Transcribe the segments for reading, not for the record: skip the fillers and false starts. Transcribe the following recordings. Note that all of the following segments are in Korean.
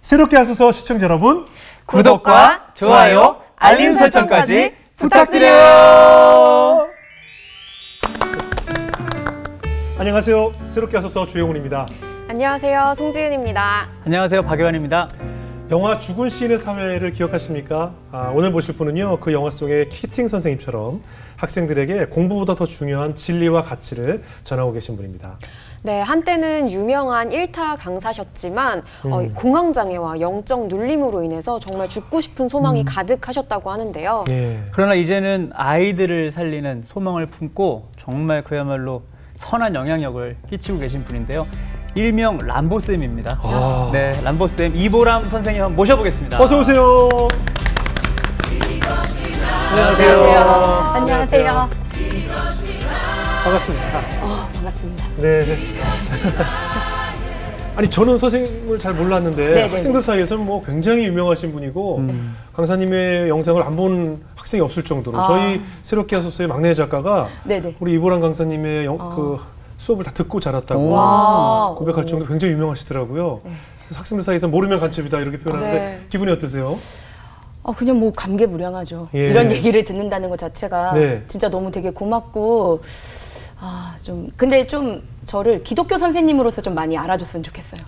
새롭게 하소서 시청자 여러분, 구독과 좋아요, 알림 설정까지 부탁드려요. 안녕하세요. 새롭게 하소서 주영훈입니다. 안녕하세요. 송지은입니다. 안녕하세요. 박예환입니다. 영화 죽은 시인의 사회를 기억하십니까? 오늘 보실 분은요, 그 영화 속의 키팅 선생님처럼 학생들에게 공부보다 더 중요한 진리와 가치를 전하고 계신 분입니다. 네, 한때는 유명한 일타 강사셨지만 공황장애와 영적 눌림으로 인해서 정말 죽고 싶은 소망이 가득하셨다고 하는데요. 예. 그러나 이제는 아이들을 살리는 소망을 품고 정말 그야말로 선한 영향력을 끼치고 계신 분인데요. 일명 람보쌤입니다. 네, 람보쌤 이보람 선생님 한번 모셔보겠습니다. 어서 오세요. 안녕하세요. 안녕하세요. 반갑습니다. 반갑습니다. 네. 아니, 저는 선생님을 잘 몰랐는데 네네네. 학생들 사이에서는 뭐 굉장히 유명하신 분이고 강사님의 영상을 안 본 학생이 없을 정도로 저희 새롭게 하소서의 막내 작가가 네네. 우리 이보람 강사님의 그 수업을 다 듣고 자랐다고 와. 고백할 정도로 굉장히 유명하시더라고요. 그래서 학생들 사이에서 모르면 간첩이다 이렇게 표현하는데 네. 기분이 어떠세요? 그냥 뭐 감개무량하죠. 예. 이런 얘기를 듣는다는 것 자체가 네. 진짜 너무 되게 고맙고 근데 좀 저를 기독교 선생님으로서 좀 많이 알아줬으면 좋겠어요.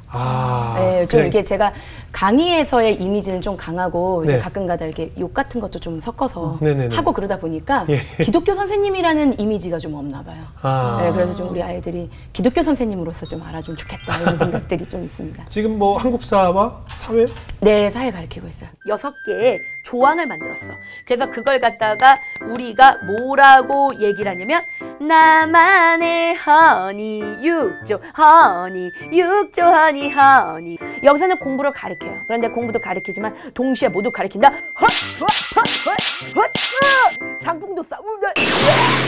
네, 좀 그래. 이게 제가 강의에서의 이미지는 좀 강하고 네. 이제 가끔가다 이렇게 욕 같은 것도 좀 섞어서 네네네. 하고 그러다 보니까 예. 기독교 선생님이라는 이미지가 좀 없나 봐요. 네, 그래서 좀 우리 아이들이 기독교 선생님으로서 좀 알아주면 좋겠다 이런 생각들이 좀 있습니다. 지금 뭐 한국사와 사회? 네, 사회 가르치고 있어요. 6개의 조항을 만들었어. 그래서 그걸 갖다가 우리가 뭐라고 얘기를 하냐면 나만의 허니 육조 허니 육조 허니 허니. 여기서는 공부를 가르쳐요. 그런데 공부도 가르치지만 동시에 모두 가르친다. 장풍도 싸우다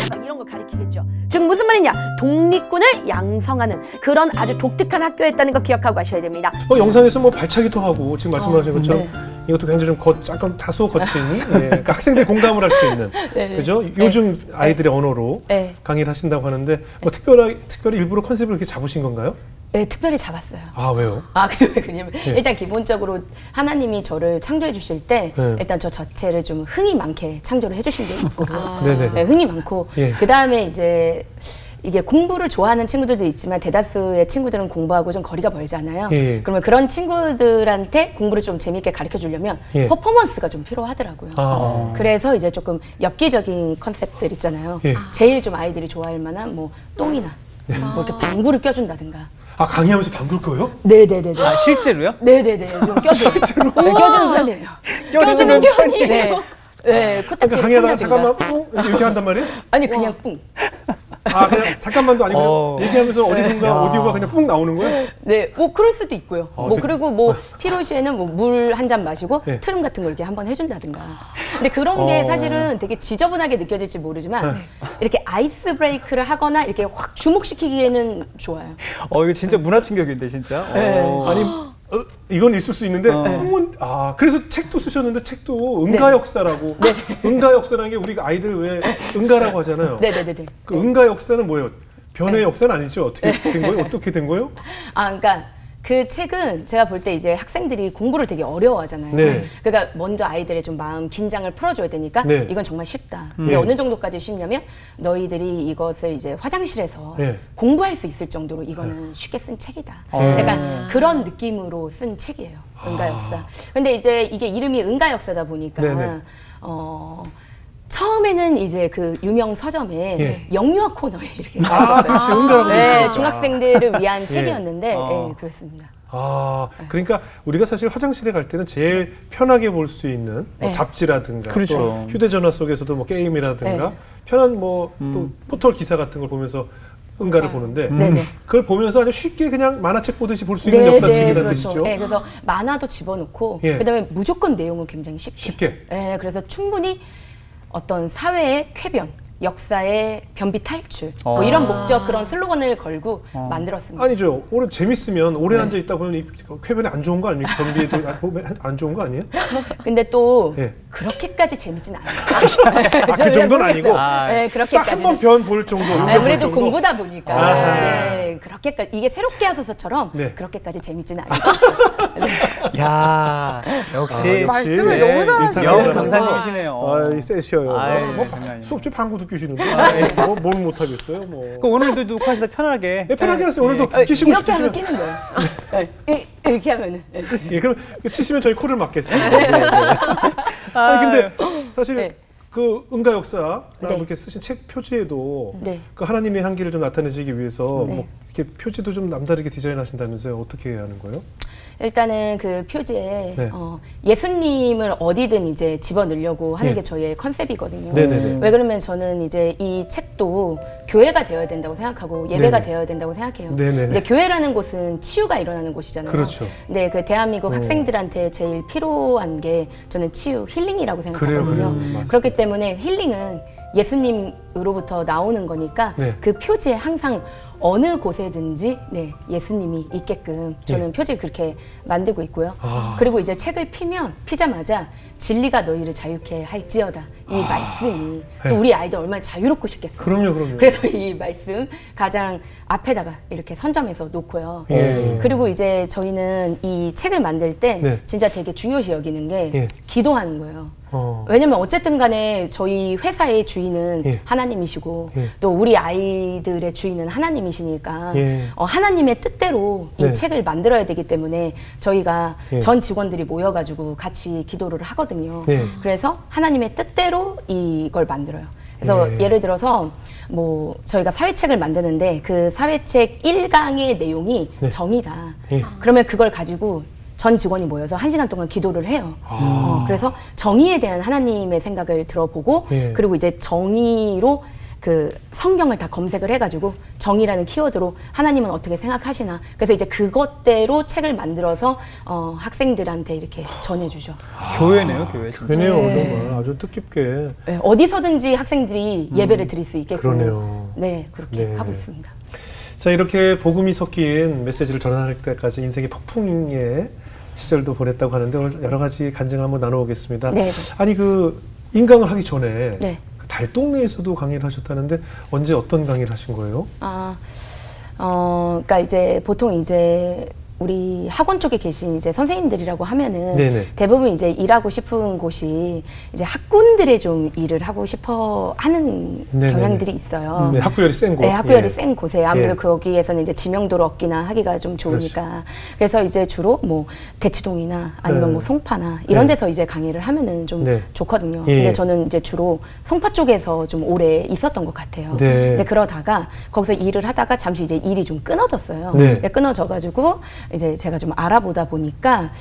막 이런 거 가르치겠죠. 즉 무슨 말이냐, 독립군을 양성하는 그런 아주 독특한 학교였다는 거 기억하고 가셔야 됩니다. 영상에서 뭐 발차기도 하고 지금 말씀하신 것처럼 네. 이것도 굉장히 좀 약간 다소 거친 그러니까 학생들이 공감을 할 수 있는 네. 그죠? 요즘 아이들의 언어로 네. 강의를 하신다고 하는데 뭐 특별히 일부러 컨셉을 이렇게 잡으신 건가요? 네, 특별히 잡았어요. 왜요? 왜냐면 일단 기본적으로 하나님이 저를 창조해 주실 때 일단 저 자체를 좀 흥이 많게 창조를 해주신 게 있고 네네. 네, 흥이 많고 그 다음에 이제 이게 공부를 좋아하는 친구들도 있지만 대다수의 친구들은 공부하고 좀 거리가 멀잖아요. 그러면 그런 친구들한테 공부를 좀 재밌게 가르쳐 주려면 퍼포먼스가 좀 필요하더라고요. 그래서 이제 조금 엽기적인 컨셉들 있잖아요. 제일 좀 아이들이 좋아할 만한 뭐 똥이나 뭐 이렇게 방구를 껴준다든가. 강의하면서 방구를 껴요? 네네네. 실제로요? 네네네. 좀 껴줘요. 실제로? 껴주는 편이에요. 껴주는 편이에요? 네. 네, 코딱지를 강의하다가 핀다든가. 잠깐만 이렇게 한단 말이에요? 아니 그냥 뿡. 그냥 잠깐만도 아니고 얘기하면서 어디선가 오디오가 그냥 뿡 나오는 거예요? 네, 뭐 그럴 수도 있고요. 어떻게- 그리고 뭐 필요시에는 뭐 물 한 잔 마시고 네. 트름 같은 걸 이렇게 한번 해준다든가. 근데 그런 게 사실은 되게 지저분하게 느껴질지 모르지만 이렇게 아이스 브레이크를 하거나 이렇게 확 주목시키기에는 좋아요. 이거 진짜 문화 충격인데 진짜. 네. 아니 이건 있을 수 있는데 뿡은 그래서 책도 쓰셨는데 책도 응가역사라고 응가역사라는 게 우리가 아이들 왜 응가라고 하잖아요. 네네네네. 그 응가 역사는 뭐예요? 변의 역사는 아니죠? 어떻게 된 거예요? 어떻게 된 거예요? 그러니까 그 책은 제가 볼 때 이제 학생들이 공부를 되게 어려워하잖아요. 네. 그러니까 먼저 아이들의 좀 마음 긴장을 풀어줘야 되니까 네. 이건 정말 쉽다. 근데 어느 정도까지 쉽냐면 너희들이 이것을 이제 화장실에서 공부할 수 있을 정도로 이거는 쉽게 쓴 책이다. 약간 그런 느낌으로 쓴 책이에요. 응가 역사. 근데 이제 이게 이름이 응가 역사다 보니까 네네. 처음에는 이제 그 유명 서점에 영유아 코너에 이렇게 그렇지. 응가라고 돼 있으니까. 중학생들을 위한 책이었는데 그렇습니다. 그러니까 우리가 사실 화장실에 갈 때는 제일 편하게 볼 수 있는 뭐 잡지라든가 그렇죠. 또 휴대전화 속에서도 뭐 게임이라든가 편한 뭐 또 포털 기사 같은 걸 보면서 응가를 보는데 그걸 보면서 아주 쉽게 그냥 만화책 보듯이 볼 수 있는 역사책이라는 그렇죠. 뜻이죠. 네, 그래서 만화도 집어넣고 그다음에 무조건 내용은 굉장히 쉽게. 네, 그래서 충분히 어떤 사회의 쾌변, 역사의 변비 탈출 뭐 이런 목적 그런 슬로건을 걸고 만들었습니다. 아니죠. 오래 재밌으면 오래 앉아 있다 보면 이 쾌변에 안 좋은 거 아닙니까? 변비에도 안 좋은 거 아니에요? 근데 또 그렇게까지 재밌진 않아요. 그 정도는 아니고. 네, 그렇게까지. 한 번 변 볼 정도. 아무래도 공부다 보니까 네, 그렇게까지 이게 새롭게 하소서처럼 그렇게까지 재밌진 않아요. 야, 역시 말씀을 너무 잘하시네요. 강사님이시네요. 세셔요. 수업 중 방구 듣기 싫은데 뭘 못하겠어요. 뭐. 오늘도 녹화하시다 편하게. 편하게 하세요. 오늘도 끼시고 이렇게 싶으시면. 하면 끼는 거예요. 이렇게 하면은. 그럼 치시면 저희 코를 막겠습니다. 근데 사실 그 응가 역사라고 이렇게 쓰신 책 표지에도 그 하나님의 향기를 좀 나타내시기 위해서 뭐 이렇게 표지도 좀 남다르게 디자인하신다면서요? 어떻게 하는 거예요? 일단은 그 표지에 예수님을 어디든 이제 집어넣으려고 하는 게 저희의 컨셉이거든요. 왜 그러면 저는 이제 이 책도 교회가 되어야 된다고 생각하고 예배가 되어야 된다고 생각해요. 근데 교회라는 곳은 치유가 일어나는 곳이잖아요. 그렇죠. 근데 그 대한민국 학생들한테 제일 필요한 게 저는 치유, 힐링이라고 생각하거든요. 그렇기 때문에 힐링은 예수님으로부터 나오는 거니까 그 표지에 항상 어느 곳에든지 예수님이 있게끔 저는 표지를 그렇게 만들고 있고요. 그리고 이제 책을 피자마자 진리가 너희를 자유케 할지어다. 이 말씀이 또 우리 아이들 얼마나 자유롭고 싶겠어요. 그럼요. 그래서 이 말씀 가장 앞에다가 이렇게 선점해서 놓고요. 그리고 이제 저희는 이 책을 만들 때 진짜 되게 중요시 여기는 게 기도하는 거예요. 왜냐면 어쨌든 간에 저희 회사의 주인은 하나님이시고 또 우리 아이들의 주인은 하나님이시니까 하나님의 뜻대로 이 책을 만들어야 되기 때문에 저희가 전 직원들이 모여가지고 같이 기도를 하거든요. 그래서 하나님의 뜻대로 이걸 만들어요. 그래서 예를 들어서 뭐 저희가 사회책을 만드는데 그 사회책 1강의 내용이 정의다. 그러면 그걸 가지고 전 직원이 모여서 1시간 동안 기도를 해요. 그래서 정의에 대한 하나님의 생각을 들어보고 그리고 이제 정의로 그 성경을 다 검색을 해가지고 정의라는 키워드로 하나님은 어떻게 생각하시나. 그래서 이제 그것대로 책을 만들어서 학생들한테 이렇게 전해주죠. 교회네요, 교회. 교회네요, 정말 아주 뜻깊게. 어디서든지 학생들이 예배를 드릴 수 있게끔. 그러네요. 네, 그렇게 하고 있습니다. 자, 이렇게 복음이 섞인 메시지를 전할 때까지 인생의 폭풍의 시절도 보냈다고 하는데 오늘 여러 가지 간증을 한번 나눠보겠습니다. 아니 그 인강을 하기 전에 그 달동네에서도 강의를 하셨다는데 언제 어떤 강의를 하신 거예요? 그러니까 이제 보통 이제 우리 학원 쪽에 계신 이제 선생님들이라고 하면은 대부분 이제 일하고 싶은 곳이 이제 학군들의 좀 일을 하고 싶어 하는 경향들이 있어요. 학구열이 센 곳. 네, 학구열이 센 곳에 아무래도 거기에서는 이제 지명도를 얻기나 하기가 좀 좋으니까. 그래서 이제 주로 뭐 대치동이나 아니면 뭐 송파나 이런 데서 이제 강의를 하면은 좀 좋거든요. 근데 저는 이제 주로 송파 쪽에서 좀 오래 있었던 것 같아요. 근데 그러다가 거기서 일을 하다가 잠시 이제 일이 좀 끊어졌어요. 끊어져가지고 이제 제가 좀 알아보다 보니까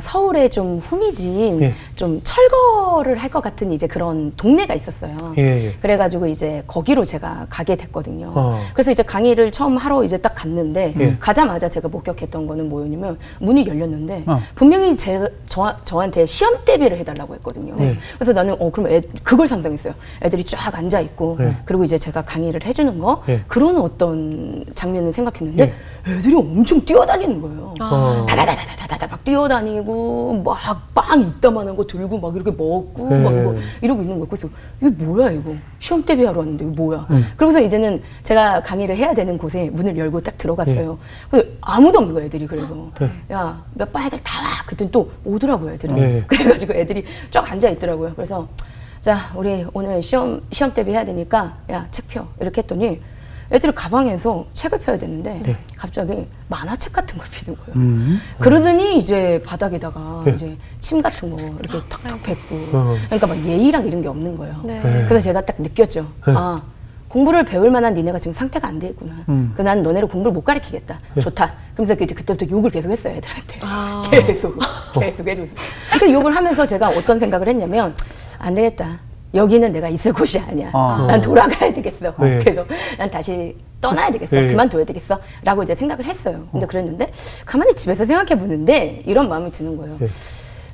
서울에 좀 후미진 좀 철거를 할 것 같은 이제 그런 동네가 있었어요. 그래가지고 이제 거기로 제가 가게 됐거든요. 그래서 이제 강의를 처음 하러 이제 딱 갔는데 가자마자 제가 목격했던 거는 뭐였냐면 문이 열렸는데 분명히 저한테 시험 대비를 해달라고 했거든요. 그래서 나는 그럼 그걸 상상했어요. 애들이 쫙 앉아 있고 그리고 이제 제가 강의를 해주는 거 그런 어떤 장면을 생각했는데 애들이 엄청 뛰어다니는 거예요. 다다다다다다다 막 뛰어다니고 막 빵 이따만한 거 들고 막 이렇게 먹고 막 이러고 있는 거예요. 그래서 이게 뭐야 이거 시험 대비하러 왔는데 이거 뭐야? 그러고서 이제는 제가 강의를 해야 되는 곳에 문을 열고 딱 들어갔어요. 근데 아무도 없는 거예요 애들이. 그래서 야 몇 반 애들 다 와. 그랬더니 또 오더라고요 애들이. 그래가지고 애들이 쫙 앉아 있더라고요. 그래서 자 우리 오늘 시험 대비 해야 되니까 야 책 펴 이렇게 했더니 애들이 가방에서 책을 펴야 되는데 갑자기 만화책 같은 걸 피는 거예요. 그러더니 이제 바닥에다가 이제 침 같은 거 이렇게 턱턱 뱉고 그러니까 막 예의랑 이런 게 없는 거예요. 그래서 제가 딱 느꼈죠. 아 공부를 배울 만한 니네가 지금 상태가 안 돼 있구나. 난 너네를 공부를 못 가르치겠다. 좋다. 그러면서 이제 그때부터 욕을 계속 했어요 애들한테. 계속 해주고. 그 욕을 하면서 제가 어떤 생각을 했냐면 안 되겠다. 여기는 내가 있을 곳이 아니야. 난 돌아가야 되겠어. 그래서 난 다시 떠나야 되겠어. 그만둬야 되겠어. 라고 이제 생각을 했어요. 근데 그랬는데 가만히 집에서 생각해 보는데 이런 마음이 드는 거예요.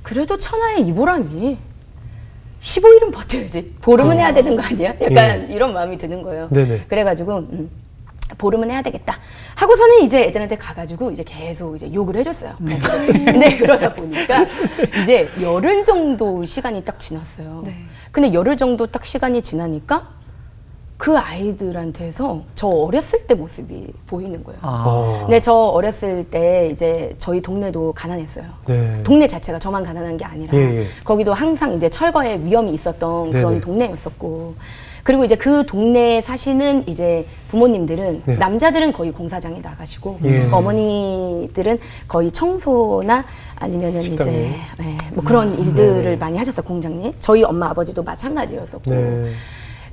그래도 천하의 이보람이 15일은 버텨야지. 보름은 해야 되는 거 아니야? 약간 이런 마음이 드는 거예요. 네네. 그래가지고 보름은 해야 되겠다 하고서는 이제 애들한테 가가지고 이제 계속 이제 욕을 해줬어요. 근데 그러다 보니까 이제 열흘 정도 시간이 딱 지났어요. 네. 근데 열흘 정도 딱 시간이 지나니까 그 아이들한테서 저 어렸을 때 모습이 보이는 거예요. 근데 저 어렸을 때 이제 저희 동네도 가난했어요. 네. 동네 자체가 저만 가난한 게 아니라 거기도 항상 이제 철거의 위험이 있었던 그런 동네였었고, 그리고 이제 그 동네에 사시는 이제 부모님들은 남자들은 거의 공사장에 나가시고 어머니들은 거의 청소나 아니면은 이제 뭐 그런 일들을 많이 하셨어요. 공장일. 저희 엄마 아버지도 마찬가지였었고.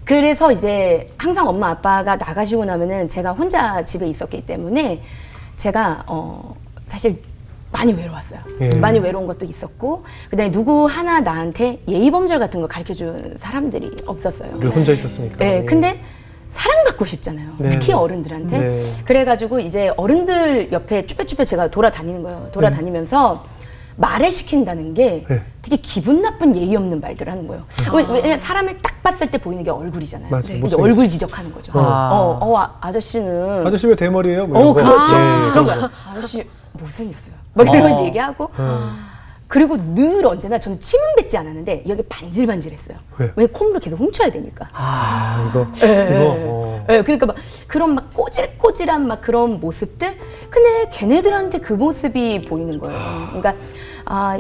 그래서 이제 항상 엄마 아빠가 나가시고 나면은 제가 혼자 집에 있었기 때문에 제가 사실 많이 외로웠어요. 많이 외로운 것도 있었고, 그다음에 누구 하나 나한테 예의범절 같은 거 가르쳐준 사람들이 없었어요. 늘 혼자 있었으니까. 네, 근데 사랑받고 싶잖아요. 특히 어른들한테. 그래가지고 이제 어른들 옆에 쭈뼛쭈뼛 제가 돌아다니는 거예요. 돌아다니면서 말을 시킨다는 게 되게 기분 나쁜 예의 없는 말들을 하는 거예요. 왜냐면 사람을 딱 봤을 때 보이는 게 얼굴이잖아요. 맞아, 이제 얼굴 지적하는 거죠. 아저씨는 아저씨 왜 대머리예요? 뭐 그렇죠. 그런 거야. 아저씨 못생겼어요. 막 이런 얘기하고. 그리고 늘 언제나 저는 침은 뱉지 않았는데 여기 반질반질했어요. 왜 콧물을 계속 훔쳐야 되니까. 이거. 그러니까 막 그런 막 꼬질꼬질한 막 그런 모습들. 근데 걔네들한테 그 모습이 보이는 거예요. 그러니까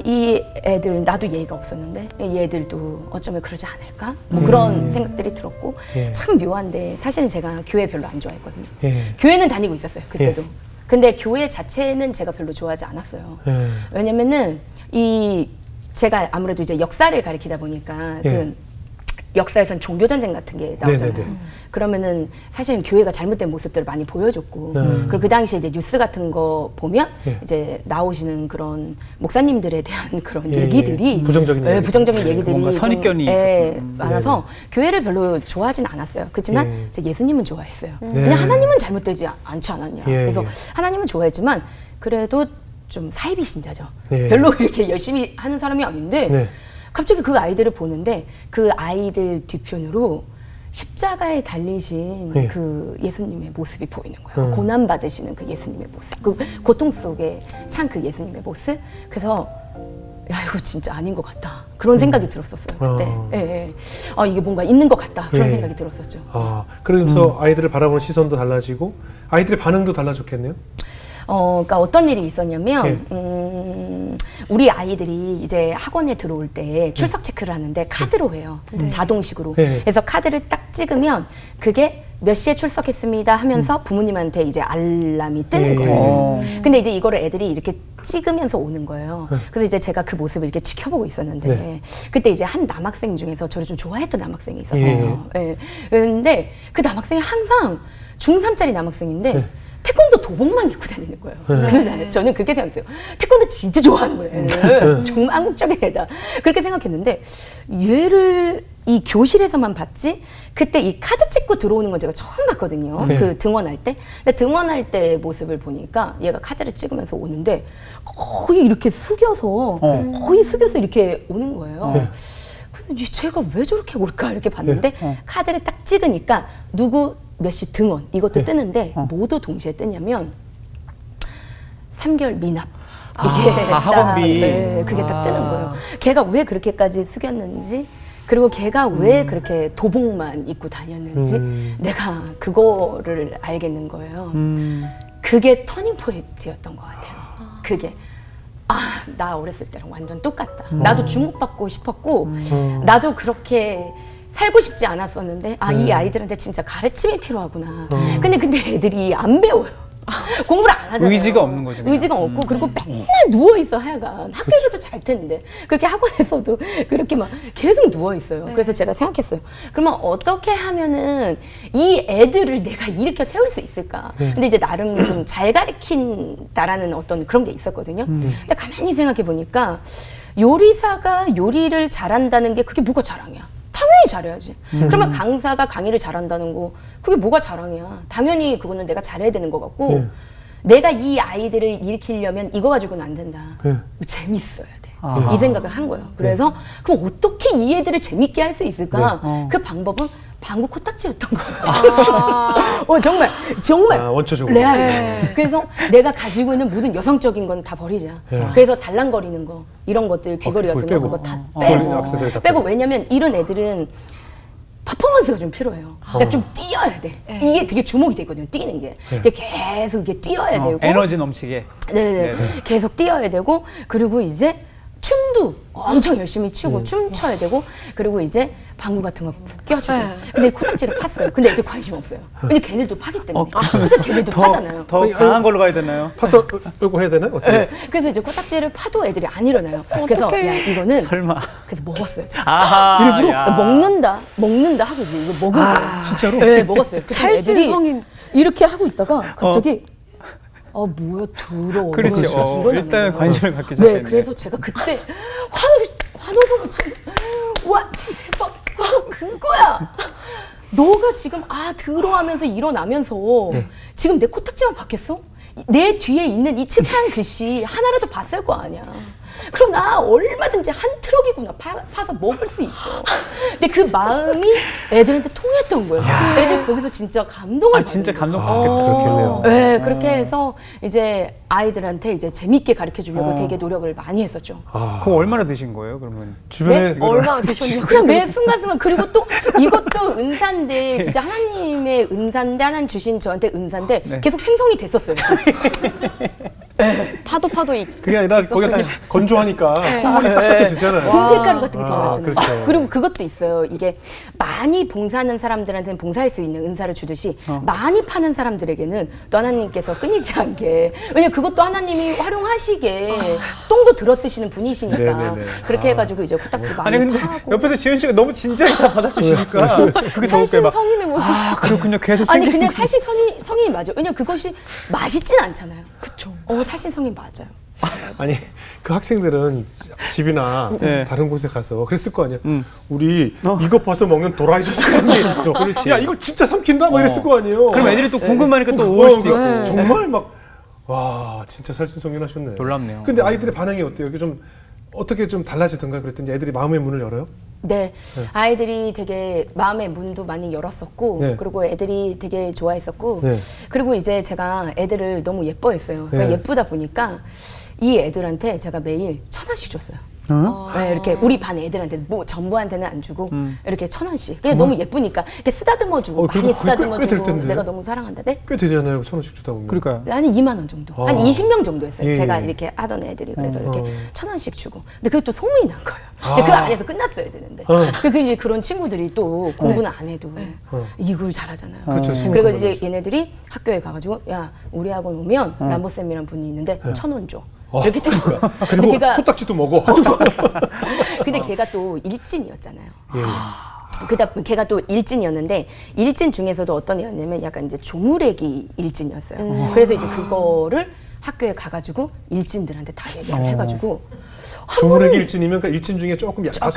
이 애들 나도 예의가 없었는데 얘들도 어쩌면 그러지 않을까? 뭐 그런 생각들이 들었고 참 묘한데 사실은 제가 교회 별로 안 좋아했거든요. 교회는 다니고 있었어요 그때도. 근데 교회 자체는 제가 별로 좋아하지 않았어요. 왜냐면은 제가 아무래도 이제 역사를 가리키다 보니까 그 역사에선 종교전쟁 같은 게 나오잖아요. 그러면은 사실은 교회가 잘못된 모습들을 많이 보여줬고, 그리고 그 당시에 이제 뉴스 같은 거 보면 이제 나오시는 그런 목사님들에 대한 그런 얘기들이 부정적인 얘기들이 뭔가 선입견이 많아서 교회를 별로 좋아하진 않았어요. 그렇지만 제 예수님은 좋아했어요. 그냥 하나님은 잘못되지 않지 않았냐. 그래서 하나님은 좋아했지만 그래도 좀 사이비 신자죠. 별로 이렇게 열심히 하는 사람이 아닌데 갑자기 그 아이들을 보는데 그 아이들 뒤편으로 십자가에 달리신 그 예수님의 모습이 보이는 거예요. 고난 받으시는 그 예수님의 모습, 그 고통 속에 찬 그 예수님의 모습. 그래서 야, 이거 진짜 아닌 것 같다. 그런 생각이 들었었어요 그때. 이게 뭔가 있는 것 같다. 그런 생각이 들었었죠. 그러면서 아이들을 바라보는 시선도 달라지고 아이들의 반응도 달라졌겠네요. 그러니까 어떤 일이 있었냐면 우리 아이들이 이제 학원에 들어올 때 출석 체크를 하는데 카드로 해요. 자동식으로. 그래서 카드를 딱 찍으면 그게 몇 시에 출석했습니다 하면서 부모님한테 이제 알람이 뜨는 거예요. 근데 이제 이거를 애들이 이렇게 찍으면서 오는 거예요. 그래서 이제 제가 그 모습을 이렇게 지켜보고 있었는데 그때 이제 한 남학생 중에서 저를 좀 좋아했던 남학생이 있었어요. 그런데 그 남학생이 항상 중3짜리 남학생인데 태권도 도복만 입고 다니는 거예요. 그래서 저는 그렇게 생각했어요. 태권도 진짜 좋아하는 거예요. 정말 한국적인 애다. 그렇게 생각했는데 얘를 이 교실에서만 봤지 그때 이 카드 찍고 들어오는 건 제가 처음 봤거든요. 그 등원할 때. 근데 등원할 때 모습을 보니까 얘가 카드를 찍으면서 오는데 거의 이렇게 숙여서 이렇게 오는 거예요. 그래서 쟤가 왜 저렇게 올까 이렇게 봤는데 카드를 딱 찍으니까 누구 몇 시 등원 이것도 뜨는데 뭐도 동시에 뜨냐면 3개월 미납 이게 학원비 그게 딱 뜨는 거예요. 걔가 왜 그렇게까지 숙였는지 그리고 걔가 왜 그렇게 도복만 입고 다녔는지 내가 그거를 알겠는 거예요. 그게 터닝 포인트였던 것 같아요. 그게 나 어렸을 때랑 완전 똑같다. 나도 주목받고 싶었고 나도 그렇게 살고 싶지 않았었는데 이 아이들한테 진짜 가르침이 필요하구나. 근데 애들이 안 배워요. 공부를 안 하잖아요. 의지가 없는 거죠. 의지가 없고 그리고 맨날 누워있어 하여간. 학교에서도 잘 텐데 그렇게 학원에서도 그렇게 막 계속 누워있어요. 그래서 제가 생각했어요. 그러면 어떻게 하면은 이 애들을 내가 일으켜 세울 수 있을까. 근데 이제 나름 좀 잘 가르친다라는 어떤 그런 게 있었거든요. 근데 가만히 생각해 보니까 요리사가 요리를 잘한다는 게 그게 뭐가 자랑이야. 당연히 잘해야지. 그러면 강사가 강의를 잘한다는 거 그게 뭐가 자랑이야. 당연히 그거는 내가 잘해야 되는 것 같고 내가 이 아이들을 일으키려면 이거 가지고는 안 된다. 재밌어야 돼. 이 생각을 한 거예요. 그래서 그럼 어떻게 이 애들을 재밌게 할 수 있을까? 그 방법은 방구 코딱지였던 거예요. 정말 원초적으로. 레알. 그래서 내가 가지고 있는 모든 여성적인 건 다 버리자. 그래서 달랑거리는 거 이런 것들 귀걸이 같은 거 그거 다 빼고 왜냐면 이런 애들은 퍼포먼스가 좀 필요해요. 그러니까 좀 뛰어야 돼. 이게 되게 주목이 되거든요. 뛰는 게. 계속 이게 뛰어야 되고. 에너지 넘치게. 네. 계속 뛰어야 되고 그리고 이제 춤도 엄청 열심히 추고 춤춰야 되고 그리고 이제 방구 같은 거 껴주고 근데 코딱지를 팠어요. 근데 애들 관심 없어요. 왜냐면 걔네들도 파기 때문에. 근데 걔네도 파잖아요. 더 강한 걸로 가야 되나요? 파서 이거 해야 되나? 어떻게? 그래서 이제 코딱지를 파도 애들이 안 일어나요. 그래서 야 이거는 설마. 그래서 먹었어요. 일부러 먹는다 하고 이제 이거 먹은 거예요. 진짜로? 네, 먹었어요. 살신 성인 이렇게 하고 있다가 갑자기 뭐야 더러워. 그렇지. 일단 관심을 갖기 시작했네. 네, 그래서 제가 그때 환호성을 치고 와 대박 그거야. 너가 지금 들어하면서 일어나면서 지금 내 코딱지만 봤겠어? 내 뒤에 있는 이 칠판 글씨 하나라도 봤을 거 아니야. 그럼 나 얼마든지 한 트럭이구나 파서 먹을 수 있어. 근데 그 마음이 애들한테 통했던 거예요. 애들 거기서 진짜 감동을 진짜 받는 감동받겠다. 그렇겠네요. 네, 그렇게 해서 이제 아이들한테 이제 재밌게 가르쳐 주려고 되게 노력을 많이 했었죠. 그거 얼마나 드신 거예요, 그러면? 주변에 얼마나 드셨냐고. 그냥 매 순간순간 그리고 또 이것도 은사인데 진짜 하나님의 은사인데 하나님 주신 저한테 은사인데 계속 생성이 됐었어요. 파도 그게 아니라 거기가 건조하니까 콧물이 딱딱해지잖아요. 분필가루 같은 게 들어가잖아요. 그렇죠. 그리고 그것도 있어요. 이게 많이 봉사하는 사람들한테는 봉사할 수 있는 은사를 주듯이 많이 파는 사람들에게는 또 하나님께서 끊이지 않게 왜냐면 그것도 하나님이 활용하시게 똥도 들어 쓰시는 분이시니까 네네네. 그렇게 해가지고 이제 코딱지 많이 근데 파고 옆에서 지은 씨가 너무 진지하게 다 받아주시니까 그게 더 웃겨요. 살신 성인의 모습. 그렇군요. 계속 아니 그냥 살신 성인이 맞아요. 왜냐면 그것이 맛있진 않잖아요. 그쵸. 살신 성인 맞아요. 아니 그 학생들은 집이나 다른 곳에 가서 그랬을 거 아니야. 우리 이거 봐서 먹는 도라이 소스가 있어. 야 이거 진짜 삼킨다? 막 이랬을 거 아니에요. 그럼 애들이 또 궁금하니까 또 오고 싶고. 정말 와 진짜 살신성인하셨네. 놀랍네요. 근데 아이들의 반응이 어때요? 이게 좀 어떻게 좀 달라지던가 그랬더니 애들이 마음의 문을 열어요? 네, 아이들이 되게 마음의 문도 많이 열었었고 그리고 애들이 되게 좋아했었고 그리고 이제 제가 애들을 너무 예뻐했어요. 그러니까 예쁘다 보니까 이 애들한테 제가 매일 1,000원씩 줬어요. 네, 이렇게 우리 반 애들한테 뭐 전부한테는 안 주고 이렇게 1,000원씩. 그냥 너무 예쁘니까 이렇게 쓰다듬어주고 많이 쓰다듬어주고 내가 너무 사랑한다. 네? 꽤 되잖아요. 1,000원씩 주다 보면. 그러니까요. 한 2만 원 정도. 한 20명 정도 했어요. 제가 이렇게 하던 애들이. 그래서 이렇게 1,000원씩 주고. 근데 그게 또 소문이 난 거예요. 근데 그 안에서 끝났어야 되는데. 이제 그런 친구들이 또 공부는 안 해도 이걸 잘하잖아요. 그렇죠. 그리고 이제 얘네들이 학교에 가가지고 야 우리 학원 오면 람보쌤이라는 분이 있는데 1,000원 줘. 이렇게 된 거야. 그리고 코딱지도 먹어. 근데 걔가 또 일진이었잖아요. 걔가 또 일진이었는데 일진 중에서도 어떤 애였냐면 약간 이제 조무래기 일진이었어요. 그래서 이제 그거를 학교에 가가지고 일진들한테 다 얘기를 해가지고 조무래기 일진이면 그 일진 중에 조금 약간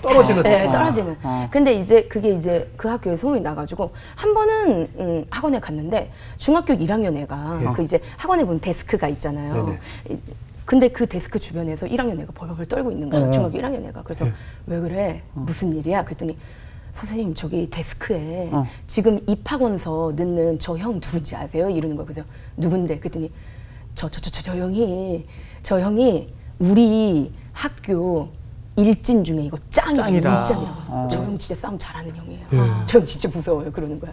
떨어지는. 네, 떨어지는. 근데 이제 그게 이제 그 학교에 소문이 나가지고 한 번은 학원에 갔는데 중학교 1학년 애가 그 이제 학원에 보면 데스크가 있잖아요. 근데 그 데스크 주변에서 1학년 애가 벌벌 떨고 있는 거예요. 중학교 1학년 애가. 그래서 왜 그래? 무슨 일이야? 그랬더니 선생님 저기 데스크에 지금 입학원서 넣는 저 형 누군지 아세요? 이러는 거예요. 그래서 누군데? 그랬더니 저 형이 우리 학교 일진 중에 이거 짱이라고. 일장이라고. 저 형 진짜 싸움 잘하는 형이에요. 저 형 진짜 무서워요. 그러는 거야.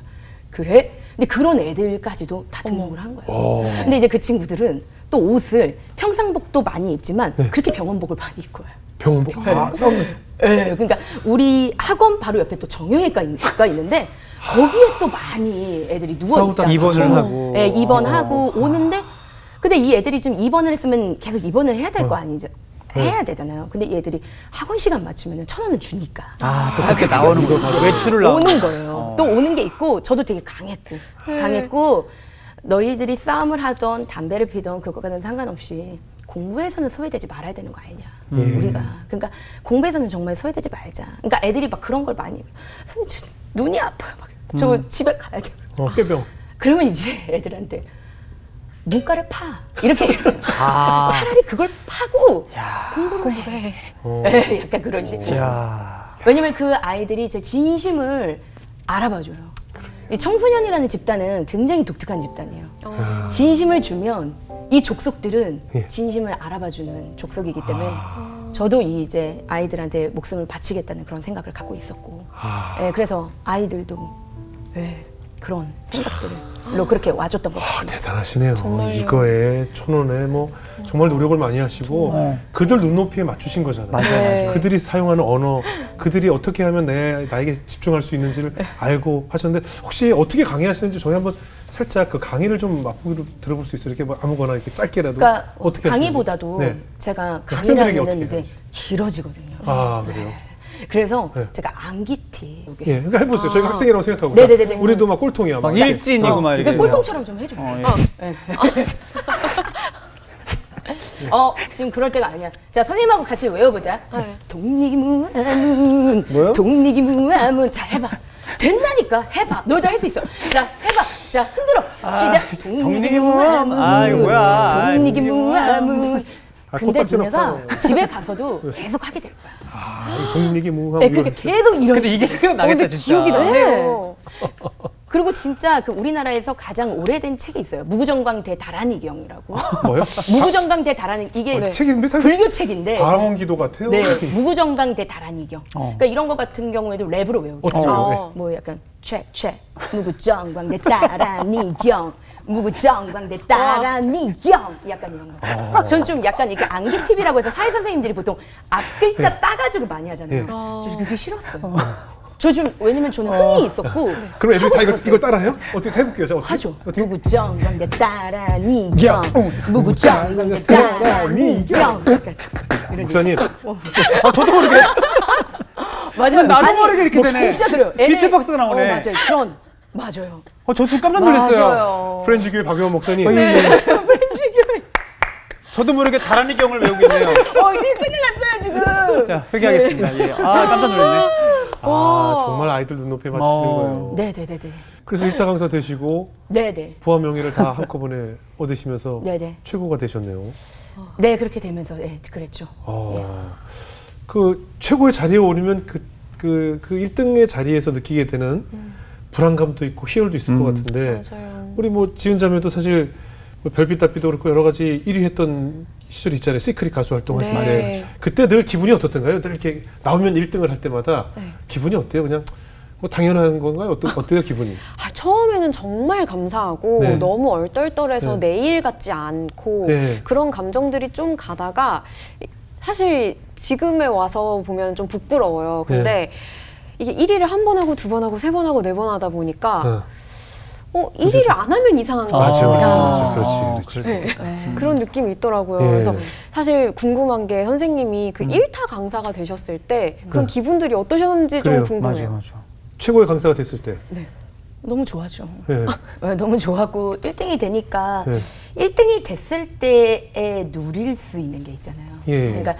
그래? 근데 그런 애들까지도 다 등록을 한 거예요. 근데 이제 그 친구들은 또 옷을 평상복도 많이 입지만 그렇게 병원복을 많이 입고 와요. 병원복? 싸우면서? 네, 그러니까 우리 학원 바로 옆에 또 정형외과가 있는데 거기에 또 많이 애들이 누워있다. 입원을 하고. 네, 입원하고 오는데 근데 이 애들이 지금 입원을 했으면 계속 입원을 해야 될 거 아니죠? 해야 되잖아요. 근데 이 애들이 학원 시간 맞추면 1,000원을 주니까. 또 그렇게 나오는 거 외출을 오는 거예요. 또 오는 게 있고 저도 되게 강했고 너희들이 싸움을 하던 담배를 피던 그거과는 상관없이 공부에서는 소외되지 말아야 되는 거 아니냐. 우리가. 그러니까 공부에서는 정말 소외되지 말자. 그러니까 애들이 막 그런 걸 많이 선생님 저 눈이 아파요. 막 저 집에 가야 돼요. 꾀병. 그러면 이제 애들한테 문과를 파 이렇게 차라리 그걸 파고 공부를 해. 약간 그런 식으로. 왜냐면 그 아이들이 제 진심을 알아봐줘요. 이 청소년이라는 집단은 굉장히 독특한 집단이에요. 진심을 주면 이 족속들은 진심을 알아봐주는 족속이기 때문에 저도 이제 아이들한테 목숨을 바치겠다는 그런 생각을 갖고 있었고, 그래서 아이들도 그런 생각들로 그렇게 와줬던 것 같아요. 대단하시네요. 이거에 촌원에 뭐 정말 노력을 많이 하시고 그들 눈높이에 맞추신 거잖아요. 맞아요. 그들이 사용하는 언어, 그들이 어떻게 하면 나에게 집중할 수 있는지를 알고 하셨는데 혹시 어떻게 강의하시는지 저희 한번 살짝 그 강의를 좀 맛보기로 들어볼 수 있어요? 이렇게 뭐 아무거나 이렇게 짧게라도. 그러니까 어떻게 강의보다도 제가 강의라는 이제 길어지거든요. 그래요? 그래서 제가 암기티. 그러니까 해보세요. 저희가 학생이라고 생각하고. 네네네. 우리도 막 꼴통이야. 막 일진이고 막 이렇게. 꼴통처럼 좀 해줘. 지금 그럴 때가 아니야. 자, 선생님하고 같이 외워보자. 독립무아문. 뭐요? 독립무아문. 자, 해봐. 된다니까. 해봐. 너희도 할 수 있어. 자, 해봐. 자, 흔들어. 시작. 독립무아문. 이거 뭐야. 독립무아문. 근데 너네가 집에 가서도 계속 하게 될 거야. 독립무아문. 그러니까 계속 이런. 근데 이게 생각나겠다, 진짜. 기억이 나네요. 그리고 진짜 그 우리나라에서 가장 오래된 책이 있어요. 무구정광 대다란이경이라고. 뭐요? 무구정광 대다란이 이게 책인데 불교 책인데. 방언기도 같아요. 네, 무구정광 대다란이경. 그러니까 이런 거 같은 경우에도 랩으로 외우고. 뭐 약간 무구정광 대다란이경. 무구정광 대다란이경. 약간 이런 거. 전 좀 약간 이렇게 암기 팁이라고 해서 사회 선생님들이 보통 앞 글자 따가지고 많이 하잖아요. 저 그게 싫었어요. 왜냐면 저는 흥이 있었고. 그럼 애들이 다 이걸 따라해요? 어떻게 해볼게요. 자, 어떻게? 하죠. 무구정광 대다란이경. 무구정광 대다란이경. 목사님. 저도 모르게. 맞아요. 나도 모르게 이렇게 되네. 진짜 그래요. 비트박스가 나오네. 맞아요. 맞아요. 저 지금 깜짝 놀랐어요. 맞아요. 프렌즈교회 박효원 목사님. 프렌즈교회. 저도 모르게 다란이경을 외우고 있네요. 지금 큰일 났어요, 지금. 자, 회개하겠습니다. 깜짝 놀랐네. 정말 아이들 눈높이에 맞추시는 거예요. 네네네네. 그래서 일타 강사 되시고 부와 명예를 다 한꺼번에 얻으시면서 최고가 되셨네요. 네, 그렇게 되면서 그랬죠. 그 최고의 자리에 오르면 그 1등의 자리에서 느끼게 되는 불안감도 있고 희열도 있을 것 같은데 우리 뭐 지은 자매도 사실 뭐 별빛 달빛도 그렇고 여러 가지 1위 했던 시절이 있잖아요. 시크릿 가수 활동하실 때 그때 늘 기분이 어떻던가요? 늘 이렇게 나오면 1등을 할 때마다 기분이 어때요? 그냥 뭐 당연한 건가요? 어때요 기분이? 처음에는 정말 감사하고 너무 얼떨떨해서 내일 같지 않고 그런 감정들이 좀 가다가 사실 지금에 와서 보면 좀 부끄러워요. 근데 이게 1위를 한 번 하고 2번 하고 3번 하고 4번 하다 보니까 1위를 안 하면 이상한 거야. 맞아. 그렇지. 그런 느낌이 있더라고요. 그래서 사실 궁금한 게 선생님이 그 1타 강사가 되셨을 때 그런 기분들이 어떠셨는지 좀 궁금해요. 맞아. 최고의 강사가 됐을 때. 너무 좋아죠. 너무 좋았고 1등이 되니까 1등이 됐을 때에 누릴 수 있는 게 있잖아요. 그러니까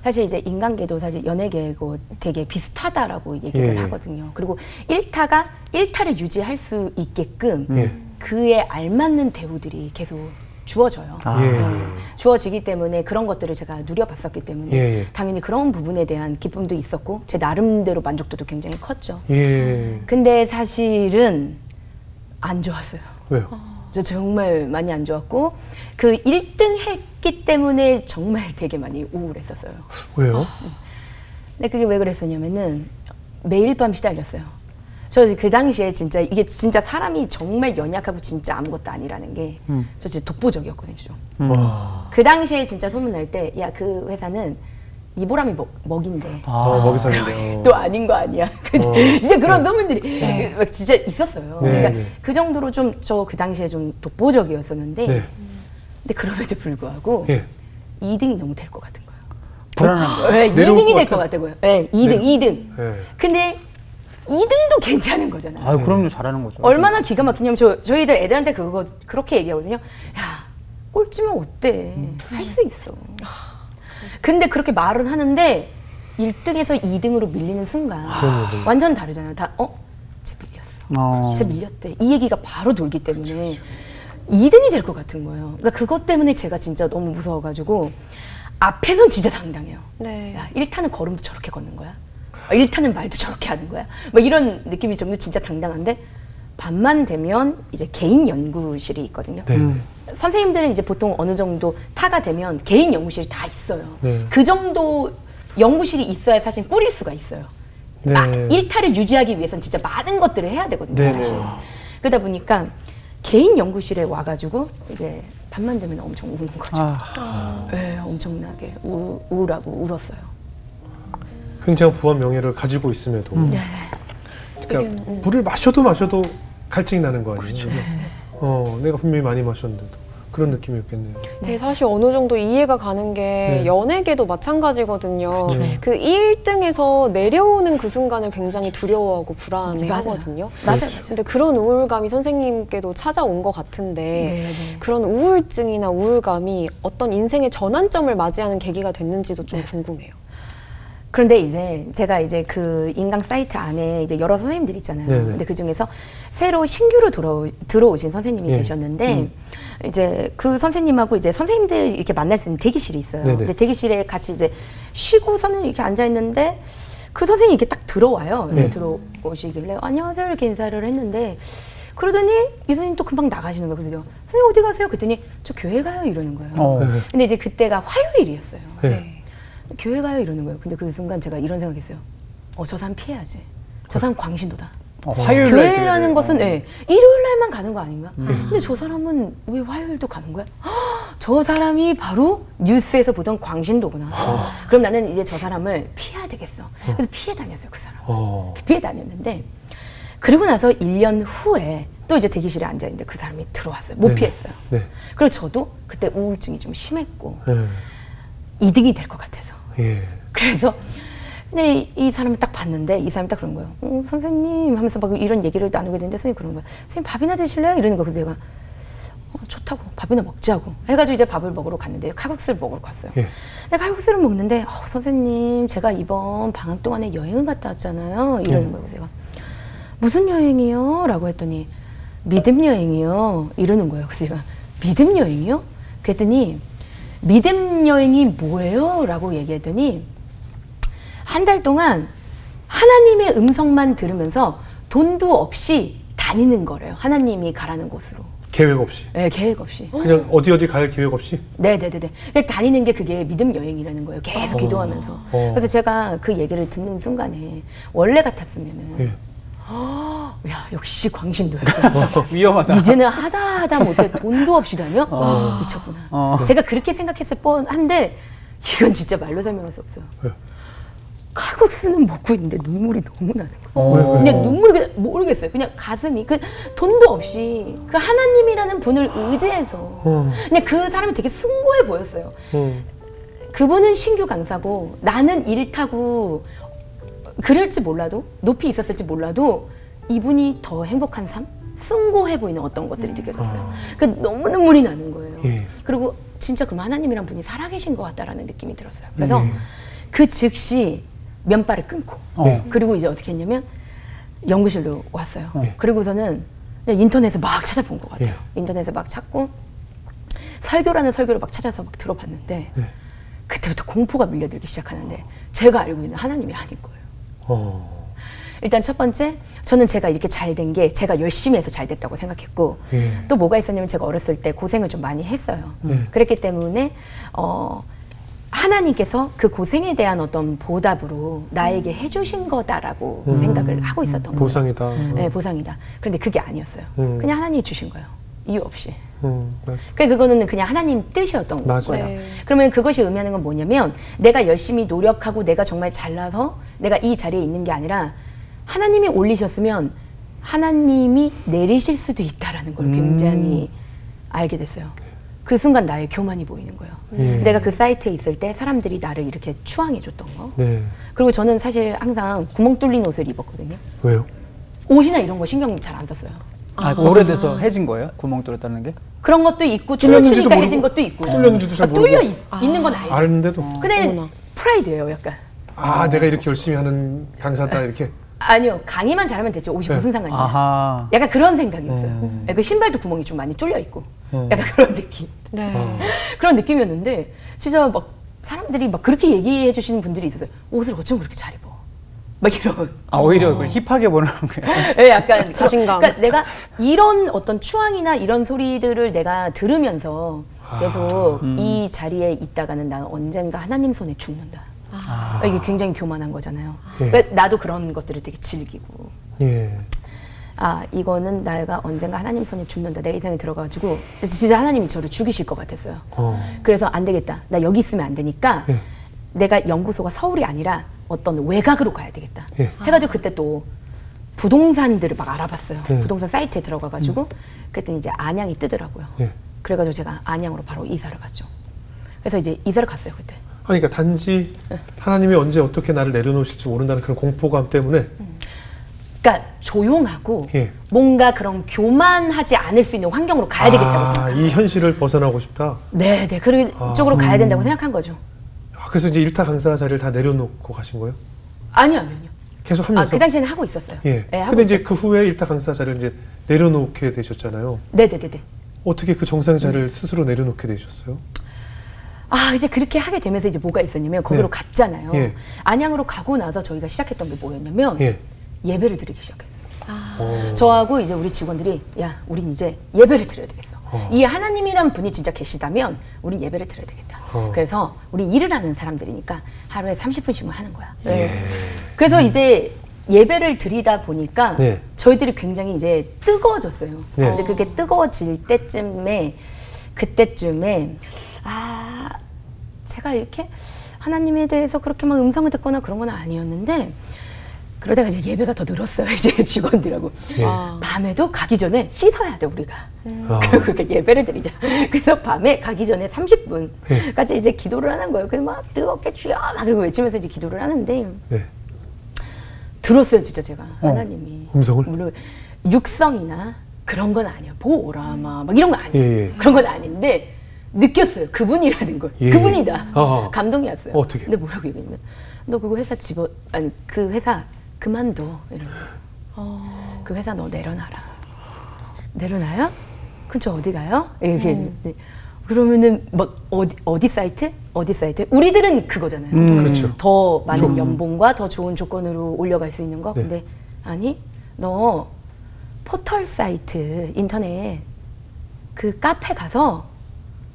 사실 이제 인간계도 사실 연예계고 되게 비슷하다라고 얘기를 하거든요. 그리고 1타를 유지할 수 있게끔 그에 알맞는 대우들이 계속 주어져요. 주어지기 때문에 그런 것들을 제가 누려봤었기 때문에 당연히 그런 부분에 대한 기쁨도 있었고 제 나름대로 만족도도 굉장히 컸죠. 근데 사실은 안 좋았어요. 왜요? 저 정말 많이 안 좋았고 그 1등 했기 때문에 정말 되게 많이 우울했었어요. 왜요? 근데 그게 왜 그랬었냐면은 매일 밤 시달렸어요. 저 그 당시에 진짜 이게 진짜 사람이 정말 연약하고 진짜 아무것도 아니라는 게 저 진짜 독보적이었거든요. 그 당시에 진짜 소문날 때 야 그 회사는 이보람이 먹인데 먹이살인데 또 아닌 거 아니야. 진짜 그런 소문들이 진짜 있었어요. 그러니까 그 정도로 좀 저 그 당시에 좀 독보적이었었는데 근데 그럼에도 불구하고 2등이 너무 될 것 같은 거예요. 불안한 거예요? 2등이 될 것 같은 거예요. 2등. 근데 2등도 괜찮은 거잖아요. 그럼요. 잘하는 거죠. 얼마나 기가 막히냐면 저희들 애들한테 그렇게 얘기하거든요. 야, 꼴찌면 어때? 할 수 있어. 근데 그렇게 말은 하는데 1등에서 2등으로 밀리는 순간 완전 다르잖아요. 쟤 밀렸어. 쟤 밀렸대. 이 얘기가 바로 돌기 때문에 2등이 될 것 같은 거예요. 그러니까 그것 때문에 제가 진짜 너무 무서워가지고 앞에선 진짜 당당해요. 네. 야, 1타는 걸음도 저렇게 걷는 거야. 1타는 말도 저렇게 하는 거야. 뭐 이런 느낌이 좀 진짜 당당한데 밤만 되면 이제 개인 연구실이 있거든요. 네. 선생님들은 이제 보통 어느 정도 타가 되면 개인 연구실이 다 있어요. 네. 그 정도 연구실이 있어야 사실 꾸릴 수가 있어요. 네. 1타를 유지하기 위해서는 진짜 많은 것들을 해야 되거든요. 네. 사실. 그러다 보니까 개인 연구실에 와가지고 이제 밤만 되면 엄청 우는 거죠. 네, 엄청나게 우울하고 울었어요. 굉장히 부한 명예를 가지고 있음에도 네. 그러니까 물을 마셔도 갈증이 나는 거 아니에요? 그렇죠. 내가 분명히 많이 마셨는데도 그런 느낌이었겠네요. 네, 사실 어느 정도 이해가 가는 게 연예계도 마찬가지거든요. 그렇죠. 그 1등에서 내려오는 그 순간을 굉장히 두려워하고 불안해하거든요. 맞아요. 근데 그런 우울감이 선생님께도 찾아온 것 같은데 네네. 그런 우울증이나 우울감이 어떤 인생의 전환점을 맞이하는 계기가 됐는지도 좀 궁금해요. 그런데 이제 제가 이제 그 인강 사이트 안에 이제 여러 선생님들이 있잖아요. 네네. 근데 그 중에서 새로 신규로 들어오신 선생님이 계셨는데 이제 그 선생님하고 이제 선생님들 이렇게 만날 수 있는 대기실이 있어요. 네네. 근데 대기실에 같이 이제 쉬고서는 이렇게 앉아 있는데 그 선생님이 이렇게 딱 들어와요. 이렇게 들어오시길래 안녕하세요 이렇게 인사를 했는데 그러더니 이 선생님 또 금방 나가시는 거예요. 그래서 선생님 어디 가세요? 그랬더니 저 교회 가요 이러는 거예요. 근데 이제 그때가 화요일이었어요. 네. 교회 가요 이러는 거예요. 근데 그 순간 제가 이런 생각했어요. 저 사람 피해야지. 저 사람 광신도다. 화요일 교회라는 것은 일요일 날만 가는 거 아닌가? 근데 저 사람은 왜 화요일도 가는 거야? 저 사람이 바로 뉴스에서 보던 광신도구나. 그럼 나는 이제 저 사람을 피해야 되겠어. 그래서 피해 다녔어요, 그 사람. 피해 다녔는데 그리고 나서 1년 후에 또 이제 대기실에 앉아 있는데 그 사람이 들어왔어요. 못 피했어요. 그리고 저도 그때 우울증이 좀 심했고 2등이 될 것 같아서. 그래서 근데 이 사람을 딱 봤는데 이 사람이 딱 그런 거예요. 선생님 하면서 막 이런 얘기를 나누게 되는데 선생님이 그런 거예요. 선생님 밥이나 드실래요? 이러는 거. 그래서 내가 좋다고 밥이나 먹자고 해가지고 이제 밥을 먹으러 갔는데 칼국수를 먹으러 갔어요. 근데 칼국수를 먹는데 선생님 제가 이번 방학 동안에 여행을 갔다 왔잖아요. 이러는 거예요. 그래서 제가 무슨 여행이요? 라고 했더니 믿음 여행이요. 이러는 거예요. 그래서 제가 믿음 여행이요? 그랬더니 믿음 여행이 뭐예요? 라고 얘기했더니 한 달 동안 하나님의 음성만 들으면서 돈도 없이 다니는 거래요. 하나님이 가라는 곳으로. 계획 없이? 네, 계획 없이. 그냥 어디 갈 계획 없이? 네네네. 다니는 게 그게 믿음 여행이라는 거예요. 계속 기도하면서. 그래서 제가 그 얘기를 듣는 순간에 원래 같았으면은 야 역시 광신도야. 위험하다. 이제는 하다 못해 돈도 없이 다녀? 미쳤구나. 제가 그렇게 생각했을 뻔한데 이건 진짜 말로 설명할 수 없어요. 칼국수는 먹고 있는데 눈물이 너무 나는 거예요. 그냥 눈물이 모르겠어요. 그냥 가슴이 그 돈도 없이 그 하나님이라는 분을 의지해서 그냥 그 사람이 되게 숭고해 보였어요. 그분은 신규 강사고 나는 1타고 그럴지 몰라도 높이 있었을지 몰라도 이분이 더 행복한 삶? 숭고해 보이는 어떤 것들이 느껴졌어요. 그 너무 눈물이 나는 거예요. 그리고 진짜 그럼 하나님이란 분이 살아계신 것 같다라는 느낌이 들었어요. 그래서 그 즉시 면발을 끊고 그리고 이제 어떻게 했냐면 연구실로 왔어요. 그리고서는 인터넷에 막 찾아본 것 같아요. 인터넷에 막 찾고 설교라는 설교를 막 찾아서 막 들어봤는데 그때부터 공포가 밀려들기 시작하는데 제가 알고 있는 하나님이 아닌 거예요. 일단 첫 번째, 저는 제가 이렇게 잘 된 게 제가 열심히 해서 잘 됐다고 생각했고 또 뭐가 있었냐면 제가 어렸을 때 고생을 좀 많이 했어요. 그랬기 때문에 하나님께서 그 고생에 대한 어떤 보답으로 나에게 해주신 거다라고 생각을 하고 있었던 거예요. 보상이다. 네, 보상이다. 그런데 그게 아니었어요. 그냥 하나님이 주신 거예요. 이유 없이. 그러니까 그거는 그냥 하나님 뜻이었던 거예요. 네. 그러면 그것이 의미하는 건 뭐냐면 내가 열심히 노력하고 내가 정말 잘나서 내가 이 자리에 있는 게 아니라 하나님이 올리셨으면 하나님이 내리실 수도 있다라는 걸 굉장히 알게 됐어요. 그 순간 나의 교만이 보이는 거예요. 내가 그 사이트에 있을 때 사람들이 나를 이렇게 추앙해 줬던 거. 그리고 저는 사실 항상 구멍 뚫린 옷을 입었거든요. 왜요? 옷이나 이런 거 신경 잘 안 썼어요. 오래돼서 해진 거예요? 구멍 뚫었다는 게? 그런 것도 있고 뚫렸으니까 해진 것도 있고 뚫렸는지도 잘 모르고 뚫려 있는 건 알죠. 아는데도 근데 프라이드예요 약간. 내가 이렇게 열심히 하는 강사다 이렇게. 아니요. 강의만 잘하면 되지. 옷이 무슨 상관이야. 아하. 약간 그런 생각이었어요. 그 신발도 구멍이 좀 많이 뚫려 있고. 약간 그런 느낌. 네. 그런 느낌이었는데 진짜 막 사람들이 막 그렇게 얘기해 주시는 분들이 있었어요. 옷을 어쩜 그렇게 잘 입어. 막 이런. 오히려 그걸 힙하게 보는 거예요. 네, 약간 자신감. 그러니까 내가 이런 어떤 추앙이나 이런 소리들을 내가 들으면서 계속 이 자리에 있다가는 나는 언젠가 하나님 손에 죽는다. 이게 굉장히 교만한 거잖아요. 그러니까 나도 그런 것들을 되게 즐기고. 이거는 내가 언젠가 하나님 손에 죽는다. 내가 이 생각이 들어가지고 진짜 하나님이 저를 죽이실 것 같았어요. 그래서 안 되겠다. 나 여기 있으면 안 되니까 내가 연구소가 서울이 아니라 어떤 외곽으로 가야 되겠다. 해가지고 그때 또 부동산들을 막 알아봤어요. 부동산 사이트에 들어가가지고 그랬더니 이제 안양이 뜨더라고요. 그래가지고 제가 안양으로 바로 이사를 갔죠. 그래서 이제 이사를 갔어요 그때. 그러니까 단지 하나님이 언제 어떻게 나를 내려놓으실지 모른다는 그런 공포감 때문에. 그러니까 조용하고 뭔가 그런 교만하지 않을 수 있는 환경으로 가야 되겠다고 생각해요. 이 현실을 벗어나고 싶다. 네, 그쪽으로 가야 된다고 생각한 거죠. 그래서 이제 일타 강사 자리를 다 내려놓고 가신 거예요? 아니요. 계속 하면서? 그 당시에는 하고 있었어요. 근데 이제 그 후에 일타 강사 자리를 이제 내려놓게 되셨잖아요. 네네네. 어떻게 그 정상 자리를 스스로 내려놓게 되셨어요? 이제 그렇게 하게 되면서 이제 뭐가 있었냐면 거기로 갔잖아요. 안양으로 가고 나서 저희가 시작했던 게 뭐였냐면 예배를 드리기 시작했어요. 저하고 이제 우리 직원들이 야, 우린 이제 예배를 드려야 되겠어. 이 하나님이란 분이 진짜 계시다면 우린 예배를 드려야 되겠다. 그래서 우리 일을 하는 사람들이니까 하루에 30분씩만 하는 거야. 그래서 이제 예배를 드리다 보니까 저희들이 굉장히 이제 뜨거워졌어요. 근데 그게 뜨거워질 그때쯤에 제가 이렇게 하나님에 대해서 그렇게 막 음성을 듣거나 그런 건 아니었는데 그러다가 이제 예배가 더 늘었어요. 이제 직원들하고 밤에도 가기 전에 씻어야 돼 우리가. 그러니까 예배를 드리자. 그래서 밤에 가기 전에 30분까지 이제 기도를 하는 거예요. 그래서 막 뜨겁게 주여 막 그러고 외치면서 이제 기도를 하는데 들었어요 진짜 제가 하나님이 음성을? 물론 육성이나 그런 건 아니에요. 보라마 막 이런 거 아니에요. 그런 건 아닌데 느꼈어요. 그분이라는 걸. 그분이다. 감동이었어요. 어떻게? 근데 뭐라고 얘기하냐면 너 그거 회사 그 회사 그만둬. 이러면 그 회사 너 내려놔라. 내려놔요? 그럼 저 어디 가요? 이렇게. 그러면은 막 어디 사이트? 어디 사이트? 우리들은 그거잖아요. 그렇죠. 더 많은 연봉과 더 좋은 조건으로 올려갈 수 있는 거. 근데 아니 너 포털 사이트 인터넷 그 카페 가서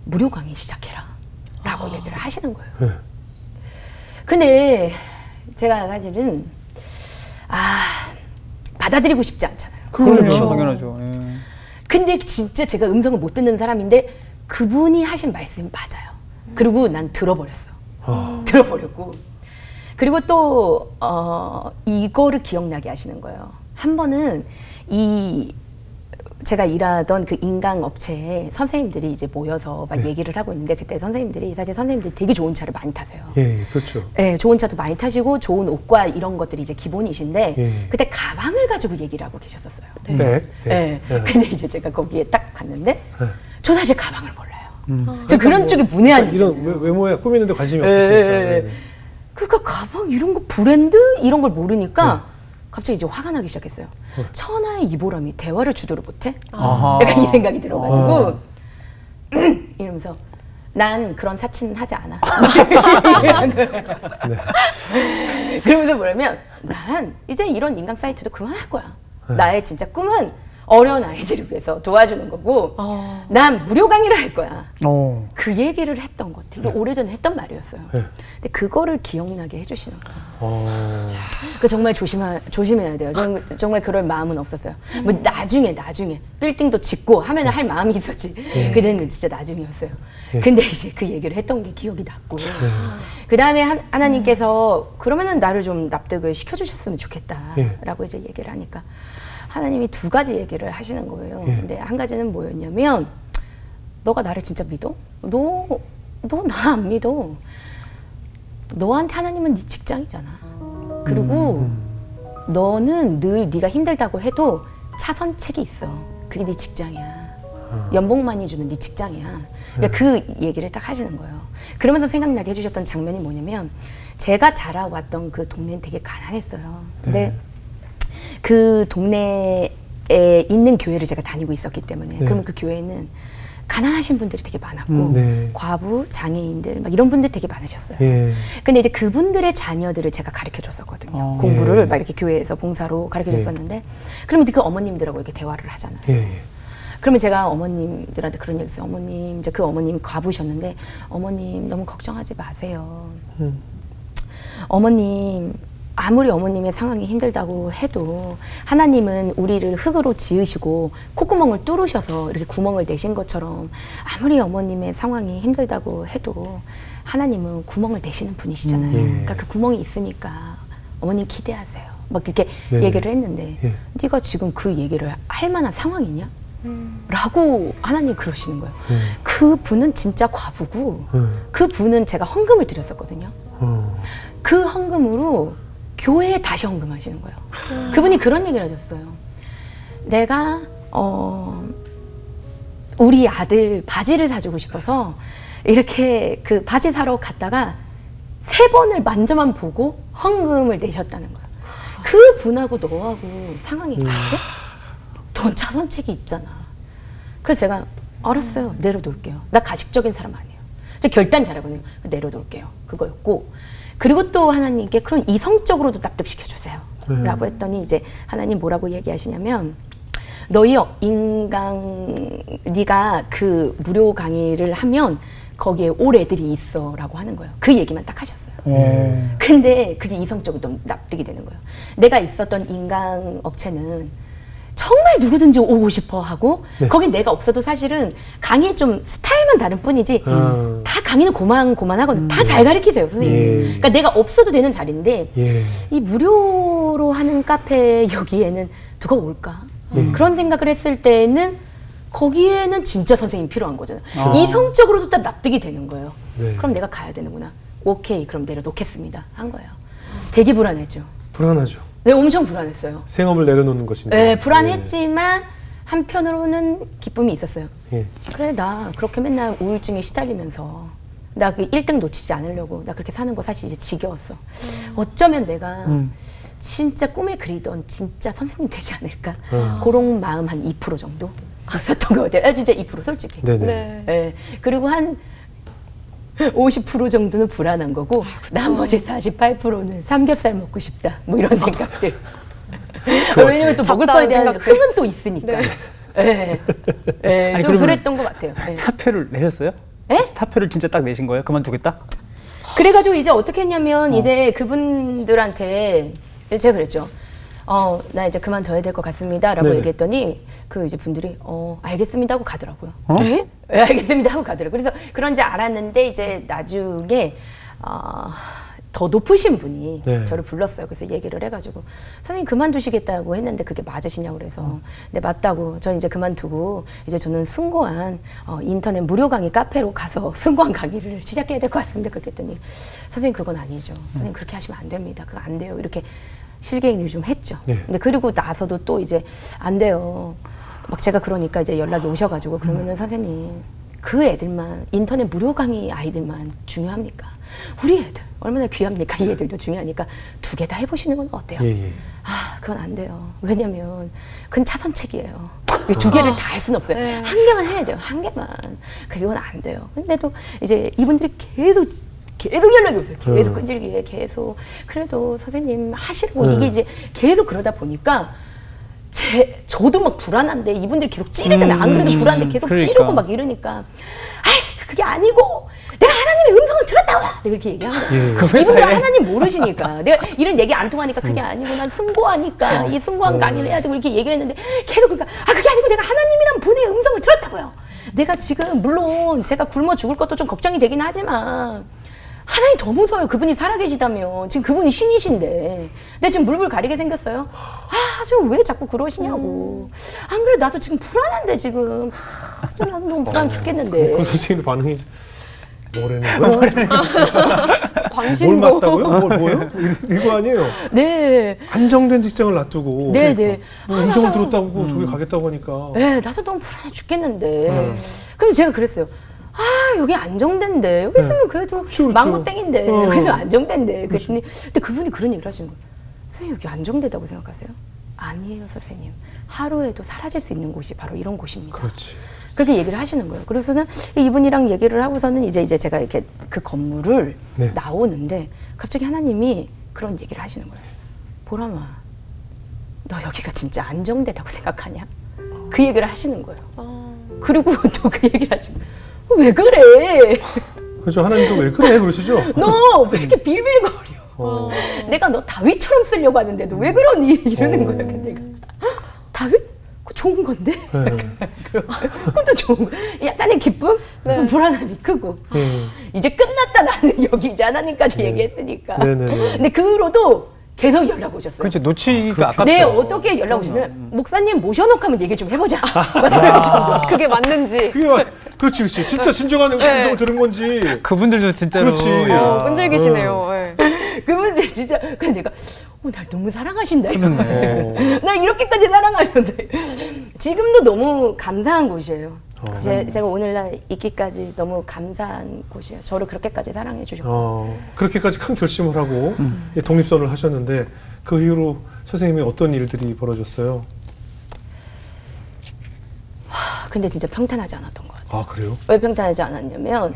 무료 강의 시작해라 라고 얘기를 하시는 거예요. 근데 제가 사실은 받아들이고 싶지 않잖아요. 그렇죠. 당연하죠. 근데 진짜 제가 음성을 못 듣는 사람인데 그분이 하신 말씀이 맞아요. 그리고 난 들어버렸어. 들어버렸고 그리고 또 이거를 기억나게 하시는 거예요. 한 번은 제가 일하던 그 인강 업체에 선생님들이 이제 모여서 막 얘기를 하고 있는데 그때 선생님들이 사실 선생님들이 되게 좋은 차를 많이 타세요. 그렇죠. 좋은 차도 많이 타시고 좋은 옷과 이런 것들이 이제 기본이신데 그때 가방을 가지고 얘기를 하고 계셨었어요. 근데 이제 제가 거기에 딱 갔는데 저 사실 가방을 몰라요. 저 그런 쪽에 문외한이죠. 이런 외모에 꾸미는데 관심이 없으시니까. 그러니까 가방 이런 거 브랜드 이런 걸 모르니까 갑자기 이제 화가 나기 시작했어요. 천하의 이보람이 대화를 주도를 못해? 약간 이 생각이 들어가지고 이러면서 난 그런 사치는 하지 않아. 그러면서 뭐냐면 난 이제 이런 인강 사이트도 그만할 거야. 나의 진짜 꿈은 어려운 아이들을 위해서 도와주는 거고 난 무료 강의를 할 거야. 그 얘기를 했던 것 되게 오래전에 했던 말이었어요. 근데 그거를 기억나게 해주시는 거예요. 그러니까 정말 조심해야 돼요. 정말 그럴 마음은 없었어요. 뭐 나중에 빌딩도 짓고 하면 할 마음이 있었지. 그때는 진짜 나중이었어요. 근데 이제 그 얘기를 했던 게 기억이 났고 그 다음에 하나님께서 그러면은 나를 좀 납득을 시켜주셨으면 좋겠다라고 이제 얘기를 하니까 하나님이 두 가지 얘기를 하시는 거예요. 근데 한 가지는 뭐였냐면 너가 나를 진짜 믿어? 너 나 안 믿어. 너한테 하나님은 네 직장이잖아. 그리고 너는 늘 네가 힘들다고 해도 차선책이 있어. 그게 네 직장이야. 연봉 많이 주는 네 직장이야. 그러니까 그 얘기를 딱 하시는 거예요. 그러면서 생각나게 해주셨던 장면이 뭐냐면 제가 자라왔던 그 동네는 되게 가난했어요. 근데 그 동네에 있는 교회를 제가 다니고 있었기 때문에 네. 그러면 그 교회는 가난하신 분들이 되게 많았고 네. 과부, 장애인들 막 이런 분들 되게 많으셨어요. 예. 근데 이제 그분들의 자녀들을 제가 가르쳐 줬었거든요. 공부를 예. 막 이렇게 교회에서 봉사로 가르쳐 줬었는데 예. 그러면 그 어머님들하고 이렇게 대화를 하잖아요. 예. 그러면 제가 어머님들한테 그런 얘기 했어요. 어머님, 이제 그 어머님 과부셨는데 어머님 너무 걱정하지 마세요. 어머님 아무리 어머님의 상황이 힘들다고 해도 하나님은 우리를 흙으로 지으시고 콧구멍을 뚫으셔서 이렇게 구멍을 내신 것처럼 아무리 어머님의 상황이 힘들다고 해도 하나님은 구멍을 내시는 분이시잖아요. 그러니까 그 구멍이 있으니까 어머님 기대하세요. 막 이렇게 네. 얘기를 했는데 네. 네가 지금 그 얘기를 할 만한 상황이냐? 라고 하나님 그러시는 거예요. 그 분은 진짜 과부고 그 분은 제가 헌금을 드렸었거든요. 그 헌금으로 교회에 다시 헌금하시는 거예요. 그분이 그런 얘기를 하셨어요. 내가 우리 아들 바지를 사주고 싶어서 이렇게 그 바지 사러 갔다가 3번을 만져만 보고 헌금을 내셨다는 거예요. 그 분하고 너하고 상황이 같아? 넌 차선책이 있잖아. 그래서 제가 알았어요. 내려놓을게요. 나 가식적인 사람 아니에요. 저 결단 잘하거든요. 내려놓을게요. 그거였고 그리고 또 하나님께 그럼 이성적으로도 납득시켜주세요. 라고 했더니 이제 하나님 뭐라고 얘기하시냐면 너희 네가 그 무료 강의를 하면 거기에 올 애들이 있어 라고 하는 거예요. 그 얘기만 딱 하셨어요. 근데 그게 이성적으로 납득이 되는 거예요. 내가 있었던 인강 업체는 정말 누구든지 오고 싶어 하고 네. 거긴 내가 없어도 사실은 강의 좀 스타일만 다른 뿐이지 다 강의는 고만하거든. 다 잘 가르치세요 선생님. 예. 그러니까 내가 없어도 되는 자리인데 예. 이 무료로 하는 카페 여기에는 누가 올까? 그런 생각을 했을 때는 거기에는 진짜 선생님이 필요한 거잖아요. 이성적으로도 딱 납득이 되는 거예요. 네. 그럼 내가 가야 되는구나. 오케이 그럼 내려놓겠습니다. 한 거예요. 되게 불안했죠. 불안하죠. 네, 엄청 불안했어요. 생업을 내려놓는 것인데. 네, 불안했지만 한편으로는 기쁨이 있었어요. 예. 그래, 나 그렇게 맨날 우울증에 시달리면서 나 그 1등 놓치지 않으려고 나 그렇게 사는 거 사실 이제 지겨웠어. 어쩌면 내가 진짜 꿈에 그리던 진짜 선생님 되지 않을까. 그런 마음 한 2% 정도 있었던 것 같아요. 진짜 2% 솔직히. 네네. 네. 네. 그리고 한 50% 정도는 불안한 거고 나머지 48%는 삼겹살 먹고 싶다 뭐 이런 생각들. 왜냐면 또 먹을 거에 대한 흥은 또 있으니까. 네. 네. 좀 그랬던 것 같아요. 네. 사표를 내셨어요? 네? 사표를 진짜 딱 내신 거예요? 그만두겠다? 그래가지고 이제 어떻게 했냐면 이제 그분들한테 제가 그랬죠. 나 이제 그만둬야 될 것 같습니다. 라고 얘기했더니 그 이제 분들이 알겠습니다 하고 가더라고요. 네? 네, 알겠습니다 하고 가더라고요. 그래서 그런지 알았는데 이제 나중에 더 높으신 분이 네. 저를 불렀어요. 그래서 얘기를 해가지고 선생님 그만두시겠다고 했는데 그게 맞으시냐고 그래서 네 맞다고. 전 이제 그만두고 이제 저는 숭고한 인터넷 무료 강의 카페로 가서 숭고한 강의를 시작해야 될 것 같습니다. 그렇게 했더니 선생님 그건 아니죠. 선생님 그렇게 하시면 안 됩니다. 그거 안 돼요. 이렇게 실갱이를 좀 했죠. 네. 근데 그리고 나서도 또 이제 안 돼요. 막 제가 그러니까 이제 연락이 오셔가지고 그러면은 선생님 그 애들만 인터넷 무료 강의 아이들만 중요합니까? 우리 애들 얼마나 귀합니까? 이 애들도 중요하니까 2개 다 해보시는 건 어때요? 예. 그건 안 돼요. 왜냐면 그건 차선책이에요. 2개를 다 할 수는 없어요. 네. 1개만 해야 돼요. 1개만. 그건 안 돼요. 근데도 이제 이분들이 계속 연락이 오세요. 계속 끈질기게 계속. 그래도 선생님 하시고 이게 이제 계속 그러다 보니까 저도 막 불안한데 이분들이 계속 찌르잖아요. 안 그래도 불안한데 계속 그러니까. 찌르고 막 이러니까 아이씨 그게 아니고 내가 하나님의 음성을 들었다고요. 내가 그렇게 얘기한 거예요. 이분들 하나님 모르시니까 내가 이런 얘기 안 통하니까 그게 아니고 난 승고하니까 이 승고한 강의를 해야 되고 이렇게 얘기를 했는데 계속 그러니까 그게 아니고 내가 하나님이란 분의 음성을 들었다고요. 내가 지금 물론 제가 굶어 죽을 것도 좀 걱정이 되긴 하지만 하나님 더 무서워요. 그분이 살아계시다면 지금 그분이 신이신데 근데 지금 물불 가리게 생겼어요. 지금 왜 자꾸 그러시냐고. 안 그래도 나도 지금 불안한데 지금 나도 너무 불안 죽겠는데. 그 선생님 반응이 뭐라는 거야? 광신도. 뭘 맞다고요? 뭐요? 이거 아니에요. 네. 안정된 직장을 놔두고. 네, 네. 음성을 들었다고 저기 가겠다고 하니까. 네, 나도 너무 불안해 죽겠는데. 그래서 제가 그랬어요. 여기 안정된데 여기 있으면 그래도 망고땡인데 여기서 안정된데 그랬더니 근데 그분이 그런 얘기를 하시는 거예요. 선생님 여기 안정되다고 생각하세요? 아니에요, 선생님. 하루에도 사라질 수 있는 곳이 바로 이런 곳입니다. 그렇지. 그렇게 얘기를 하시는 거예요. 그래서는 이분이랑 얘기를 하고서는 이제 제가 이렇게 그 건물을 네. 나오는데 갑자기 하나님이 그런 얘기를 하시는 거예요. 보람아, 너 여기가 진짜 안정되다고 생각하냐? 그 얘기를 하시는 거예요. 그리고 또 그 얘기를 하시는 거예요. 왜 그래? 그렇죠. 하나님도 왜 그래? 그러시죠? 너 왜 이렇게 빌빌거려? 내가 너 다윗처럼 쓰려고 하는데도 왜 그러니? 이러는 거예요. 내가 다윗? 그거 좋은 건데? 네. 그것도 좋은 거. 약간의 기쁨? 네. 불안함이 크고 이제 끝났다 나는 여기 이제 하나님까지 네. 얘기했으니까. 근데 그 후로도 계속 연락 오셨어요. 그렇죠. 놓치기가 아깝죠. 네, 어떻게 연락 오시면 목사님 모셔놓고 한번 얘기 좀 해보자. 그게 맞는지. 그렇지. 진짜 진정한 음성을 들은 건지. 그분들도 진짜로. 그렇지. 끈질기시네요. 네. 그분들 진짜. 근데 내가 날 너무 사랑하신다. 나 이렇게까지 사랑하셨는데. 지금도 너무 감사한 곳이에요. 제가 오늘날 있기까지 너무 감사한 곳이에요. 저를 그렇게까지 사랑해 주셨고. 그렇게까지 큰 결심을 하고 독립선을 하셨는데 그 이후로 선생님이 어떤 일들이 벌어졌어요? 근데 진짜 평탄하지 않았던 것 같아요. 아, 그래요? 왜 평탄하지 않았냐면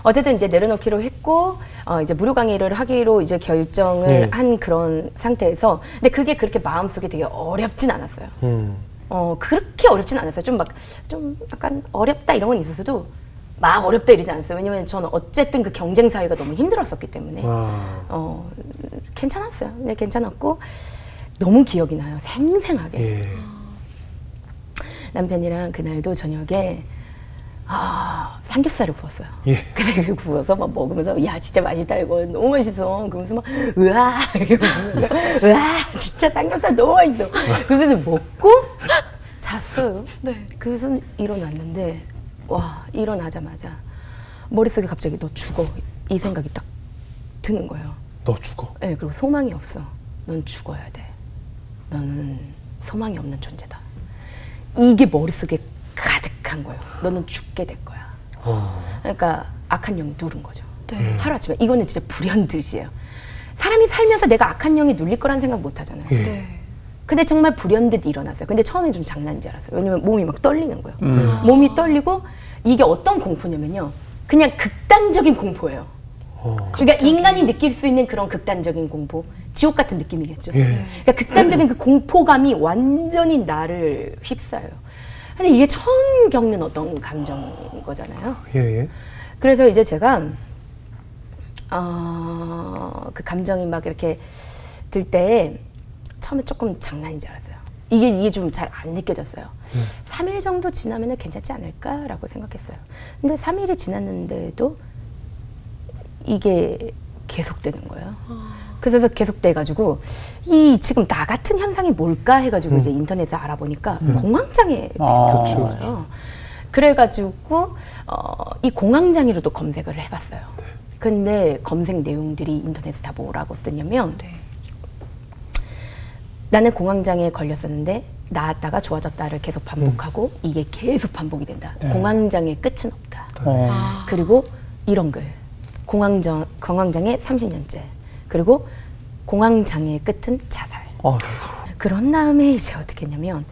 어쨌든 이제 내려놓기로 했고 이제 무료 강의를 하기로 이제 결정을 한 그런 상태에서 근데 그게 그렇게 마음속에 되게 어렵진 않았어요. 그렇게 어렵진 않았어요. 좀 약간 어렵다 이런 건 있었어도 막 어렵다 이러지 않았어요. 왜냐면 저는 어쨌든 그 경쟁 사회가 너무 힘들었었기 때문에 괜찮았어요. 네, 괜찮았고 너무 기억이 나요. 생생하게. 남편이랑 그날도 저녁에 삼겹살을 구웠어요. 근데 그 구워서 막 먹으면서 야 진짜 맛있다 이거 너무 맛있어. 그러면서 막 으아 이러면서 으아 진짜 삼겹살 너무 맛있어. 그래서 먹고 잤어요. 네. 그래서 일어났는데 와 일어나자마자 머릿속에 갑자기 너 죽어 이 생각이 딱 드는 거예요. 너 죽어? 네. 그리고 소망이 없어. 넌 죽어야 돼. 너는 소망이 없는 존재다. 이게 머릿속에 가득한 거예요. 너는 죽게 될 거야. 그러니까 악한 영이 누른 거죠. 네. 하루아침에. 이거는 진짜 불현듯이에요. 사람이 살면서 내가 악한 영이 눌릴 거란 생각 못 하잖아요. 네. 근데 정말 불현듯 일어났어요. 근데 처음엔 좀 장난인 줄 알았어요. 왜냐면 몸이 막 떨리는 거예요. 몸이 떨리고 이게 어떤 공포냐면요. 그냥 극단적인 공포예요. 그러니까 인간이 느낄 수 있는 그런 극단적인 공포. 지옥 같은 느낌이겠죠. 그러니까 극단적인 그 공포감이 완전히 나를 휩싸여요. 근데 이게 처음 겪는 어떤 감정인 거잖아요. 그래서 이제 제가 그 감정이 막 이렇게 들 때 처음에 조금 장난인 줄 알았어요. 이게 좀 잘 안 느껴졌어요. 3일 정도 지나면 괜찮지 않을까라고 생각했어요. 근데 3일이 지났는데도 이게 계속되는 거예요. 그래서 계속돼가지고 지금 나 같은 현상이 뭘까 해가지고 이제 인터넷에 알아보니까 공황장애 비슷한 거예요. 그래가지고 이 공황장애로도 검색을 해봤어요. 근데 검색 내용들이 인터넷에 다 뭐라고 뜨냐면 나는 공황장애에 걸렸었는데 나았다가 좋아졌다를 계속 반복하고 이게 계속 반복이 된다. 공황장애 끝은 없다. 그리고 이런 글 공황장애 30년째 그리고 공황장애의 끝은 자살. 그런 다음에 이제 어떻게 했냐면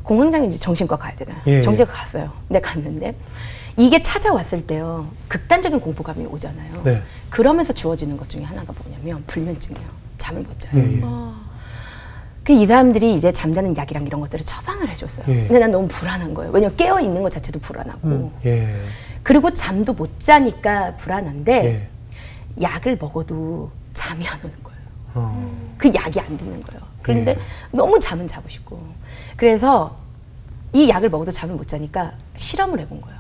공황장애 이제 정신과 가야 되잖아요. 정신과 갔어요. 근데 갔는데 이게 찾아왔을 때요 극단적인 공포감이 오잖아요. 그러면서 주어지는 것 중에 하나가 뭐냐면 불면증이에요. 잠을 못 자요. 이 사람들이 이제 잠자는 약이랑 이런 것들을 처방을 해줬어요. 근데 난 너무 불안한 거예요. 왜냐면 깨어 있는 것 자체도 불안하고 그리고 잠도 못 자니까 불안한데 약을 먹어도 잠이 안 오는 거예요. 그 약이 안 드는 거예요. 그런데 너무 잠은 자고 싶고 그래서 이 약을 먹어도 잠을 못 자니까 실험을 해본 거예요.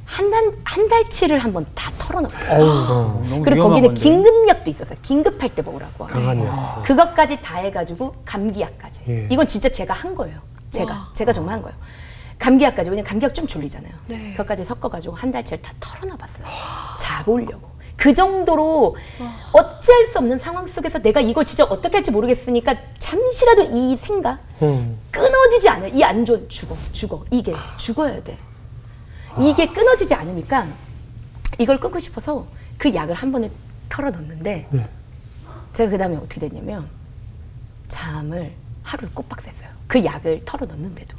한 달치를 한번 다 털어넣어요. 그리고 거기는 긴급약도 있었어요. 긴급할 때 먹으라고. 강한 약. 그것까지 다 해가지고 감기약까지. 이건 진짜 제가 한 거예요. 제가 정말 한 거예요. 감기약까지. 왜냐면 감기약 좀 졸리잖아요. 그것까지 섞어가지고 한 달치를 다 털어놔봤어요. 자보려고. 그 정도로 어찌할 수 없는 상황 속에서 내가 이걸 진짜 어떻게 할지 모르겠으니까 잠시라도 이 생각 끊어지지 않아요. 이 안 좋은 죽어. 이게 죽어야 돼. 이게 끊어지지 않으니까 이걸 끊고 싶어서 그 약을 한 번에 털어 넣었는데 제가 그 다음에 어떻게 됐냐면 잠을 하루를 꼬박 샜어요. 그 약을 털어넣는데도.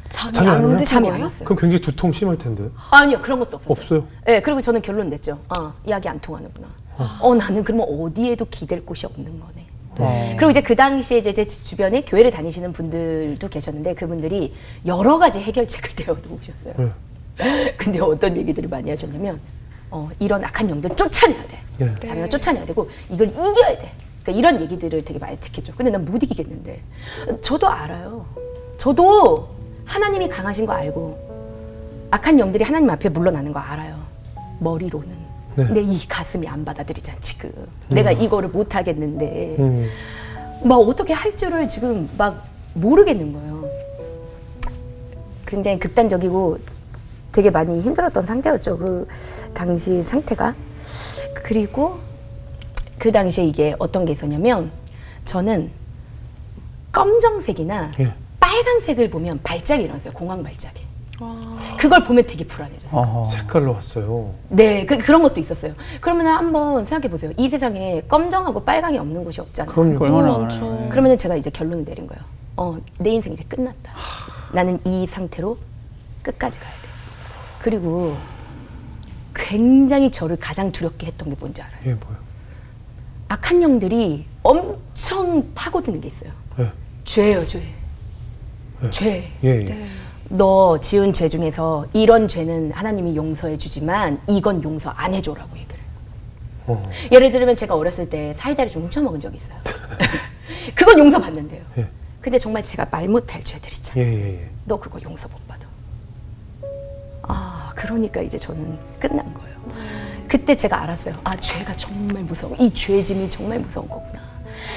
잠이 안 와요? 잠이 안 왔어요. 그럼 굉장히 두통 심할 텐데. 아니요, 그런 것도 없었어요. 없어요? 네, 그리고 저는 결론 냈죠. 약이 안 통하는구나. 나는 그러면 어디에도 기댈 곳이 없는 거네. 그리고 이제 그 당시에 제 주변에 교회를 다니시는 분들도 계셨는데 그분들이 여러 가지 해결책을 대어도 오셨어요. 근데 어떤 얘기들을 많이 하셨냐면 이런 악한 영들 쫓아내야 돼. 자기가 쫓아내야 되고 이걸 이겨야 돼. 그러니까 이런 얘기들을 되게 많이 듣겠죠. 근데 난 못 이기겠는데. 저도 알아요. 저도 하나님이 강하신 거 알고 악한 영들이 하나님 앞에 물러나는 거 알아요. 머리로는. 근데 이 가슴이 안 받아들이잖아 지금. 내가 이거를 못 하겠는데 막 어떻게 할 줄을 지금 막 모르겠는 거예요. 굉장히 극단적이고 되게 많이 힘들었던 상태였죠. 그 당시 상태가. 그리고 그 당시에 이게 어떤 게 있었냐면 저는 검정색이나 빨간색을 보면 발작이 일어났어요. 공황 발작이. 그걸 보면 되게 불안해졌어요. 색깔로 왔어요. 네, 그런 것도 있었어요. 그러면 한번 생각해 보세요. 이 세상에 검정하고 빨강이 없는 곳이 없잖아요. 그럼요. 그러면 제가 이제 결론을 내린 거예요. 내 인생 이제 끝났다. 나는 이 상태로 끝까지 가야 돼. 그리고 굉장히 저를 가장 두렵게 했던 게 뭔지 알아요? 예, 뭐요? 악한 영들이 엄청 파고드는 게 있어요. 죄예요, 죄. 죄. 너 지은 죄 중에서 이런 죄는 하나님이 용서해 주지만 이건 용서 안 해줘라고 얘기를 해요. 예를 들면 제가 어렸을 때 사이다를 좀 훔쳐먹은 적이 있어요. 그건 용서받는데요. 근데 정말 제가 말 못할 죄들 있잖아요. 너 그거 용서 못 받아. 그러니까 이제 저는 끝난 거예요. 그때 제가 알았어요. 죄가 정말 무서워. 이 죄짐이 정말 무서운 거구나.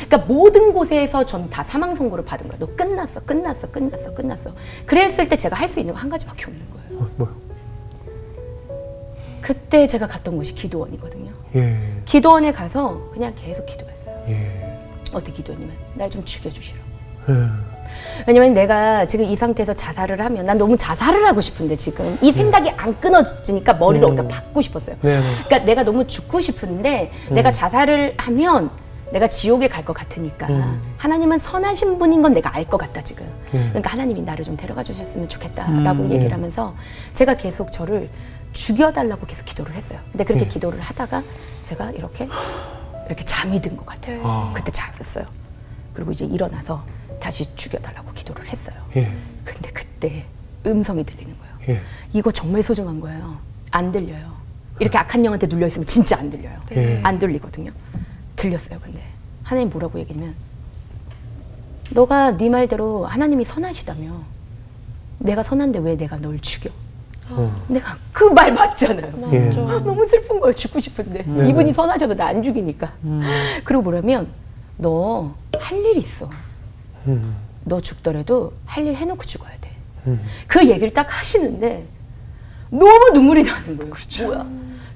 그러니까 모든 곳에서 전 다 사망 선고를 받은 거예요. 너 끝났어. 그랬을 때 제가 할 수 있는 거 한 가지밖에 없는 거예요. 뭐요? 그때 제가 갔던 곳이 기도원이거든요. 기도원에 가서 그냥 계속 기도했어요. 어떻게 기도했냐면 날 좀 죽여주시라고. 왜냐면 내가 지금 이 상태에서 자살을 하면 난 너무 자살을 하고 싶은데 지금 이 생각이 안 끊어지니까 머리를 어디다 박고 싶었어요. 그러니까 내가 너무 죽고 싶은데 내가 자살을 하면 내가 지옥에 갈 것 같으니까 하나님은 선하신 분인 건 내가 알 것 같다 지금. 그러니까 하나님이 나를 좀 데려가 주셨으면 좋겠다라고 얘기를 하면서 제가 계속 저를 죽여달라고 계속 기도를 했어요. 근데 그렇게 기도를 하다가 제가 이렇게 잠이 든 것 같아요. 그때 잠었어요. 그리고 이제 일어나서 다시 죽여달라고 기도를 했어요. 근데 그때 음성이 들리는 거예요. 이거 정말 소중한 거예요. 안 들려요. 이렇게 악한 영한테 눌려있으면 진짜 안 들려요. 안 들리거든요. 들렸어요. 근데 하나님 뭐라고 얘기하면 너가 네 말대로 하나님이 선하시다며 내가 선한데 왜 내가 널 죽여? 내가 그 말 맞잖아요. 너무 슬픈 거예요. 죽고 싶은데 이분이 선하셔서 나 안 죽이니까. 그리고 뭐라면 너 할 일 있어. 너 죽더라도 할 일 해놓고 죽어야 돼. 그 얘기를 딱 하시는데 너무 눈물이 나는 거예요. 그렇죠. 뭐야?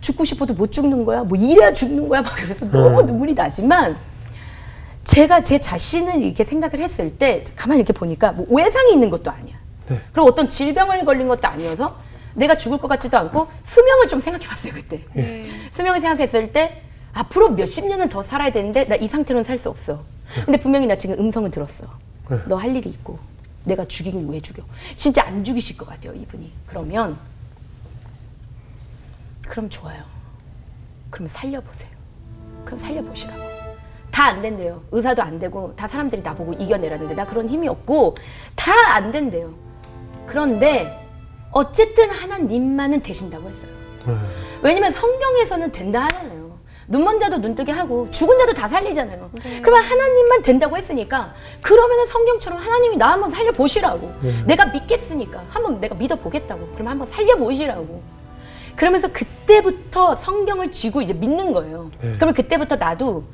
죽고 싶어도 못 죽는 거야? 뭐 이래야 죽는 거야? 막 그래서 너무 눈물이 나지만 제가 제 자신을 이렇게 생각을 했을 때 가만히 이렇게 보니까 뭐 외상이 있는 것도 아니야. 그리고 어떤 질병을 걸린 것도 아니어서 내가 죽을 것 같지도 않고 수명을 좀 생각해 봤어요, 그때. 수명을 생각했을 때 앞으로 몇십 년은 더 살아야 되는데 나 이 상태로는 살 수 없어. 근데 분명히 나 지금 음성을 들었어. 너 할 일이 있고 내가 죽이긴 왜 죽여? 진짜 안 죽이실 것 같아요, 이분이. 그럼 좋아요. 그럼 살려보세요. 그럼 살려보시라고. 다 안 된대요. 의사도 안 되고 다 사람들이 나보고 이겨내라는데 나 그런 힘이 없고 다 안 된대요. 그런데 어쨌든 하나님만은 되신다고 했어요. 왜냐면 성경에서는 된다 하잖아요. 눈먼 자도 눈뜨게 하고 죽은 자도 다 살리잖아요. 그러면 하나님만 된다고 했으니까 그러면은 성경처럼 하나님이 나 한번 살려보시라고. 내가 믿겠으니까 한번 내가 믿어보겠다고. 그럼 한번 살려보시라고. 그러면서 그때부터 성경을 쥐고 이제 믿는 거예요. 그러면 그때부터 나도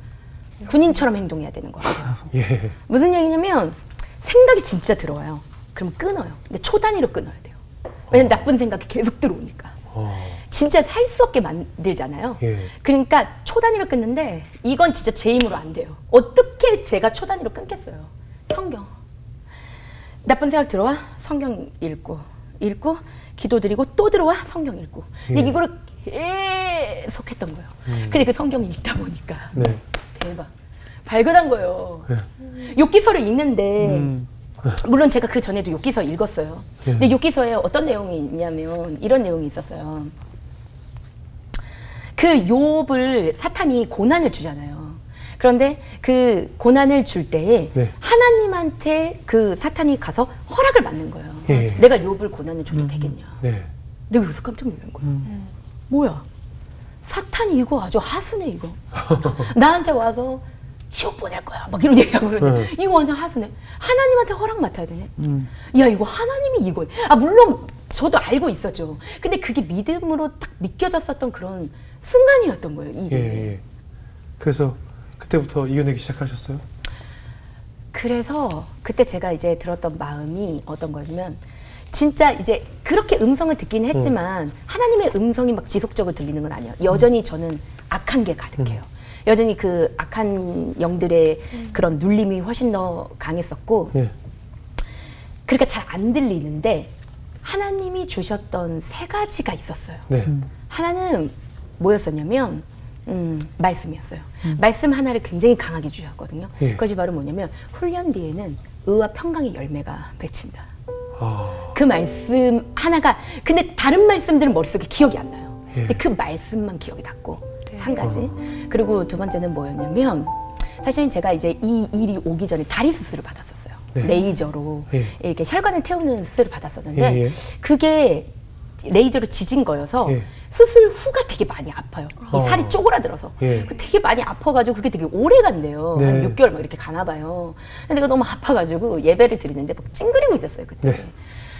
군인처럼 행동해야 되는 거예요. 무슨 얘기냐면 생각이 진짜 들어와요. 그럼 끊어요. 근데 초단위로 끊어야 돼요. 왜냐면 나쁜 생각이 계속 들어오니까. 진짜 살 수 없게 만들잖아요. 그러니까 초단위로 끊는데 이건 진짜 제 힘으로 안 돼요. 어떻게 제가 초단위로 끊겠어요. 성경. 나쁜 생각 들어와? 성경 읽고 기도드리고 또 들어와? 성경 읽고. 근데 이거를 계속 했던 거예요. 근데 그 성경 읽다 보니까 대박. 발견한 거예요. 욥기서를 읽는데 물론 제가 그 전에도 욥기서 읽었어요. 근데 욥기서에 어떤 내용이 있냐면 이런 내용이 있었어요. 그 욥을 사탄이 고난을 주잖아요. 그런데 그 고난을 줄 때에 하나님한테 그 사탄이 가서 허락을 받는 거예요. 내가 욥을 고난을 줘도 되겠냐. 내가 여기서 깜짝 놀란 거예요. 뭐야? 사탄이 이거 아주 하수네 이거. 나한테 와서 지옥 보낼 거야. 막 이런 얘기하고 그러는데 이거 완전 하수네. 하나님한테 허락 맡아야 되네. 야 이거 하나님이 이거. 아 물론 저도 알고 있었죠. 근데 그게 믿음으로 딱 믿겨졌었던 그런 순간이었던 거예요. 이게. 그래서 그때부터 이겨내기 시작하셨어요? 그래서 그때 제가 이제 들었던 마음이 어떤 거냐면 진짜 이제 그렇게 음성을 듣긴 했지만 하나님의 음성이 막 지속적으로 들리는 건 아니에요. 여전히 저는 악한 게 가득해요. 여전히 그 악한 영들의 그런 눌림이 훨씬 더 강했었고 그러니까 잘 안 들리는데 하나님이 주셨던 세 가지가 있었어요. 하나는 뭐였었냐면 말씀이었어요. 말씀 하나를 굉장히 강하게 주셨거든요. 그것이 바로 뭐냐면 훈련 뒤에는 의와 평강의 열매가 맺힌다. 그 말씀 하나가 근데 다른 말씀들은 머릿속에 기억이 안 나요. 근데 그 말씀만 기억이 났고 한 가지. 그리고 두 번째는 뭐였냐면 사실은 제가 이제 이 일이 오기 전에 다리 수술을 받았었어요. 레이저로 이렇게 혈관을 태우는 수술을 받았었는데 그게 레이저로 지진 거여서 수술 후가 되게 많이 아파요. 이 살이 쪼그라들어서 되게 많이 아파가지고 그게 되게 오래 간대요. 한 6개월 막 이렇게 가나 봐요. 근데 내가 너무 아파가지고 예배를 드리는데 막 찡그리고 있었어요 그때.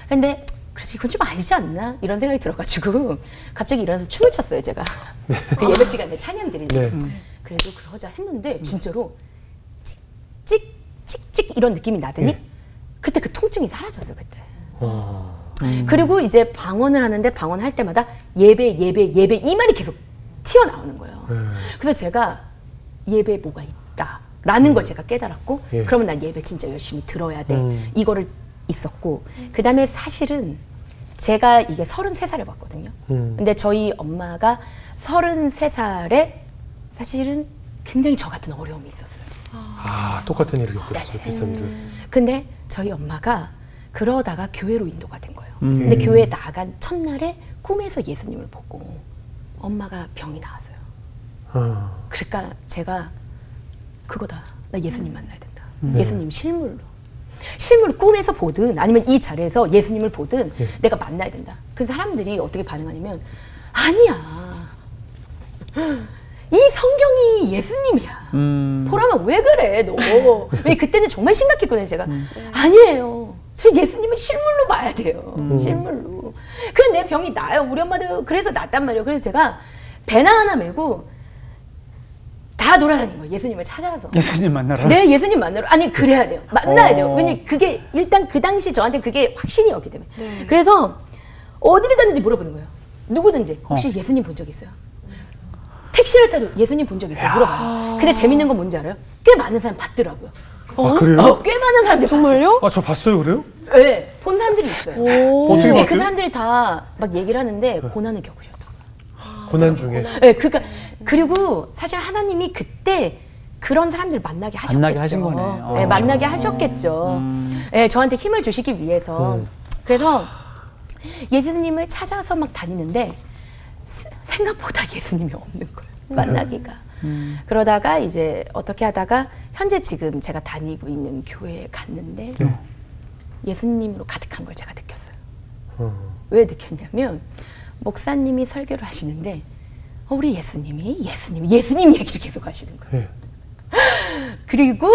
근데 그래서 이건 좀 아니지 않나 이런 생각이 들어가지고 갑자기 일어나서 춤을 췄어요 제가. 그 예배 시간에 찬양 드리는데 그래도 그러자 했는데 진짜로 찍찍 이런 느낌이 나더니 그때 그 통증이 사라졌어요 그때. 그리고 이제 방언을 하는데 방언할 때마다 예배 이 말이 계속 튀어나오는 거예요. 그래서 제가 예배에 뭐가 있다라는 걸 제가 깨달았고 그러면 난 예배 진짜 열심히 들어야 돼. 이거를 있었고 그 다음에 사실은 제가 이게 33살에 봤거든요. 근데 저희 엄마가 33살에 사실은 굉장히 저 같은 어려움이 있었어요. 똑같은 일을 겪으셨어요. 비슷한 일을. 근데 저희 엄마가 그러다가 교회로 인도가 된 거예요. 근데 교회에 나간 첫날에 꿈에서 예수님을 보고 엄마가 병이 나왔어요. 그러니까 제가 그거다. 나 예수님 만나야 된다. 예수님 실물로 꿈에서 보든 아니면 이 자리에서 예수님을 보든 내가 만나야 된다. 그래서 사람들이 어떻게 반응하냐면 아니야. 이 성경이 예수님이야. 보라면 왜 그래 너. 왜 그때는 정말 심각했거든요 제가. 아니에요. 저 예수님은 실물로 봐야 돼요. 실물로. 그래 내 병이 나요. 우리 엄마도 그래서 났단 말이에요. 그래서 제가 배낭 하나 메고 다 돌아다닌 거예요. 예수님을 찾아서. 예수님 만나러? 네, 예수님 만나러. 아니 그래야 돼요. 만나야 돼요. 왜냐면 그게 일단 그 당시 저한테 그게 확신이었기 때문에. 그래서 어디를 가는지 물어보는 거예요. 누구든지 혹시 예수님 본 적 있어요? 택시를 타도 예수님 본 적 있어요? 물어봐요. 근데 재밌는 건 뭔지 알아요? 꽤 많은 사람 봤더라고요. 그래요? 꽤 많은 사람들이 정말요? 저 봤어요, 그래요? 네, 본 사람들이 있어요. 어떻게 봤어요? 그 사람들이 다 막 얘기를 하는데 고난을 겪으셨다고. 고난 중에. 네, 그러니까 그리고 사실 하나님이 그때 그런 사람들을 만나게 하셨겠죠. 만나게 하신 거네. 네, 만나게 하셨겠죠. 네, 저한테 힘을 주시기 위해서. 그래서 예수님을 찾아서 막 다니는데 생각보다 예수님이 없는 거예요. 만나기가. 그러다가 이제 어떻게 하다가 현재 지금 제가 다니고 있는 교회에 갔는데 예수님으로 가득한 걸 제가 느꼈어요. 왜 느꼈냐면 목사님이 설교를 하시는데 우리 예수님 얘기를 계속 하시는 거예요. 그리고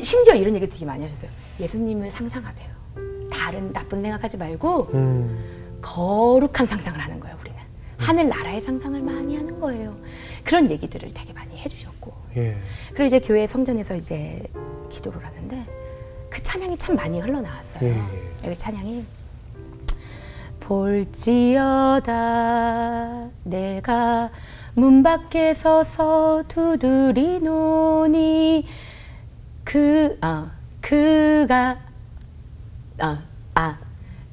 심지어 이런 얘기 되게 많이 하셨어요. 예수님을 상상하세요. 다른 나쁜 생각하지 말고 거룩한 상상을 하는 거예요. 우리는 하늘 나라의 상상을 많이 하는 거예요. 그런 얘기들을 되게 많이 해주셨고 그리고 이제 교회 성전에서 이제 기도를 하는데 그 찬양이 참 많이 흘러나왔어요. 그 찬양이 볼지어다 내가 문 밖에 서서 두드리노니 그가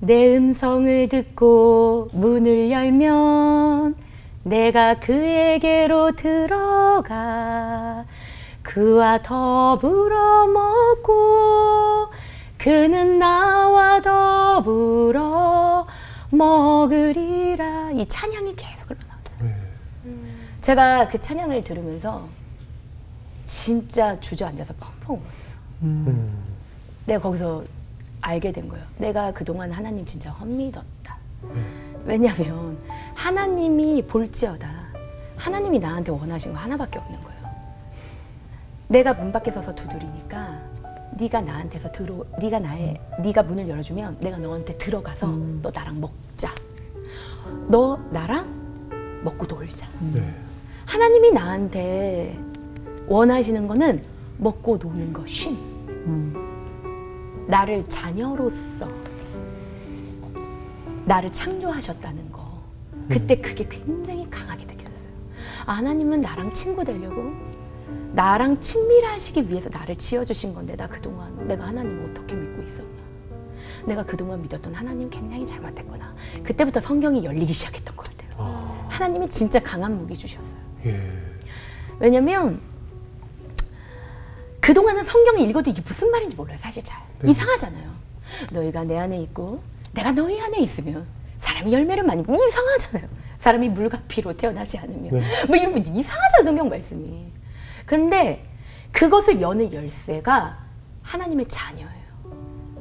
내 음성을 듣고 문을 열면 내가 그에게로 들어가 그와 더불어 먹고 그는 나와 더불어 먹으리라. 이 찬양이 계속 흘러나왔어요. 제가 그 찬양을 들으면서 진짜 주저앉아서 펑펑 울었어요. 내가 거기서 알게 된 거예요. 내가 그동안 하나님 진짜 헛믿었다. 왜냐면 하나님이 볼지어다. 하나님이 나한테 원하신 거 하나밖에 없는 거예요. 내가 문 밖에 서서 두드리니까 네가 나한테서 네가 문을 열어주면 내가 너한테 들어가서 너 나랑 먹자. 너 나랑 먹고 놀자. 하나님이 나한테 원하시는 거는 먹고 노는 거, 쉼. 나를 자녀로서 나를 창조하셨다는 거. 그때 그게 굉장히 강하게 느껴졌어요. 아, 하나님은 나랑 친구 되려고 나랑 친밀하시기 위해서 나를 지어주신 건데 나 그동안 내가 하나님을 어떻게 믿고 있었나. 내가 그동안 믿었던 하나님 굉장히 잘못했구나. 그때부터 성경이 열리기 시작했던 것 같아요. 하나님이 진짜 강한 무기 주셨어요. 왜냐면 그동안은 성경을 읽어도 이게 무슨 말인지 몰라요. 사실 잘. 이상하잖아요. 너희가 내 안에 있고 내가 너희 안에 있으면 사람이 열매를 많이 이상하잖아요. 사람이 물과 피로 태어나지 않으면 뭐 이런 이상하잖아요. 성경 말씀이. 근데 그것을 여는 열쇠가 하나님의 자녀예요.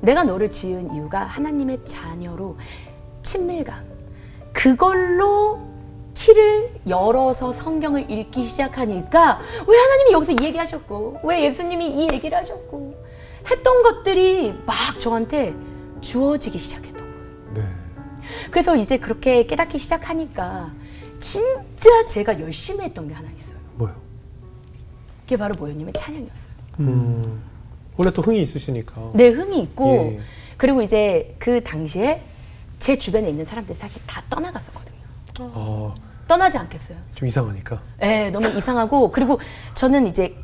내가 너를 지은 이유가 하나님의 자녀로 친밀감, 그걸로 키를 열어서 성경을 읽기 시작하니까 왜 하나님이 여기서 이 얘기하셨고 왜 예수님이 이 얘기를 하셨고 했던 것들이 막 저한테 주어지기 시작했던 거예요. 그래서 이제 그렇게 깨닫기 시작하니까 진짜 제가 열심히 했던 게 하나 있어요. 뭐요? 그게 바로 뭐였냐면 찬양이었어요. 원래 또 흥이 있으시니까. 네, 흥이 있고 그리고 이제 그 당시에 제 주변에 있는 사람들이 사실 다 떠나갔었거든요. 떠나지 않겠어요. 좀 이상하니까. 네, 너무 이상하고 그리고 저는 이제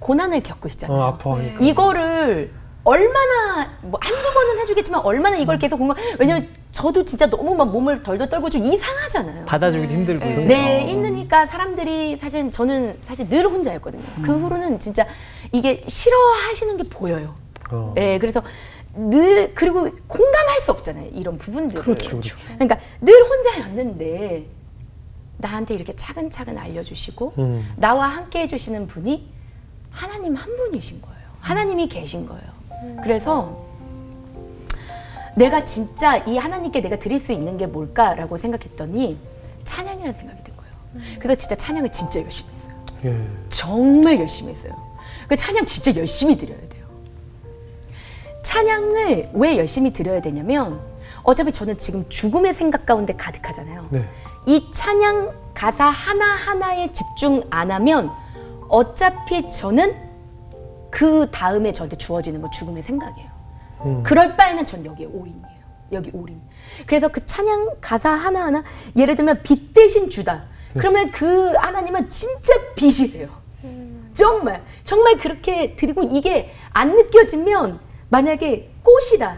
고난을 겪고 있잖아요. 아파하니까. 이거를 얼마나 뭐 한두 번은 해주겠지만 얼마나 이걸 계속 왜냐면 저도 진짜 너무 막 몸을 덜덜 떨고 좀 이상하잖아요. 받아주기도 힘들고. 네, 힘드니까 사람들이 저는 사실 늘 혼자였거든요. 그 후로는 진짜 이게 싫어하시는 게 보여요. 네, 그래서 늘 그리고 공감할 수 없잖아요. 이런 부분들을. 그렇죠. 그러니까 늘 혼자였는데 나한테 이렇게 차근차근 알려주시고 나와 함께 해주시는 분이 하나님 한 분이신 거예요. 하나님이 계신 거예요. 그래서 내가 진짜 이 하나님께 내가 드릴 수 있는 게 뭘까라고 생각했더니 찬양이라는 생각이 든 거예요. 그래서 진짜 찬양을 진짜 열심히 했어요. 정말 열심히 했어요. 그 찬양 진짜 열심히 드려야 돼요. 찬양을 왜 열심히 드려야 되냐면 어차피 저는 지금 죽음의 생각 가운데 가득하잖아요. 이 찬양 가사 하나하나에 집중 안 하면 어차피 저는 그 다음에 저한테 주어지는 건 죽음의 생각이에요. 그럴 바에는 전 여기에 올인이에요. 여기 올인. 그래서 그 찬양 가사 하나하나 예를 들면 빛 대신 주다. 그러면 그 하나님은 진짜 빛이세요. 정말 그렇게 드리고 이게 안 느껴지면 만약에 꽃이다.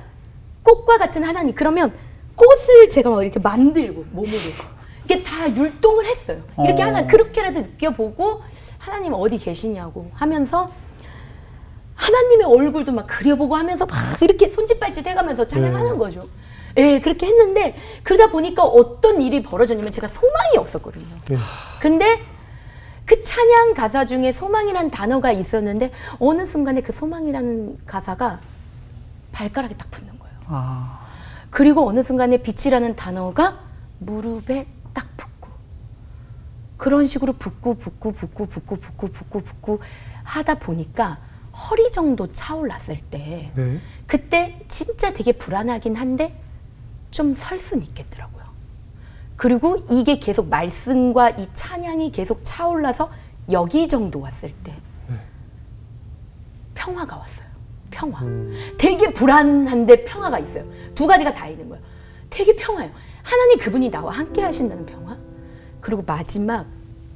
꽃과 같은 하나님. 그러면 꽃을 제가 막 이렇게 만들고 몸으로 이게 다 율동을 했어요. 이렇게 하나 그렇게라도 느껴보고 하나님 어디 계시냐고 하면서 하나님의 얼굴도 막 그려보고 하면서 막 이렇게 손짓발짓 해가면서 찬양하는 거죠. 예, 그렇게 했는데 그러다 보니까 어떤 일이 벌어졌냐면 제가 소망이 없었거든요. 근데 그 찬양 가사 중에 소망이라는 단어가 있었는데 어느 순간에 그 소망이라는 가사가 발가락에 딱 붙는 거예요. 그리고 어느 순간에 빛이라는 단어가 무릎에 딱 붙고 그런 식으로 붙고 하다 보니까 허리 정도 차올랐을 때 그때 진짜 되게 불안하긴 한데 좀 설 수는 있겠더라고요. 그리고 이게 계속 말씀과 이 찬양이 계속 차올라서 여기 정도 왔을 때 평화가 왔어요. 평화. 되게 불안한데 평화가 있어요. 두 가지가 다 있는 거예요. 되게 평화예요. 하나님 그분이 나와 함께 하신다는 평화. 그리고 마지막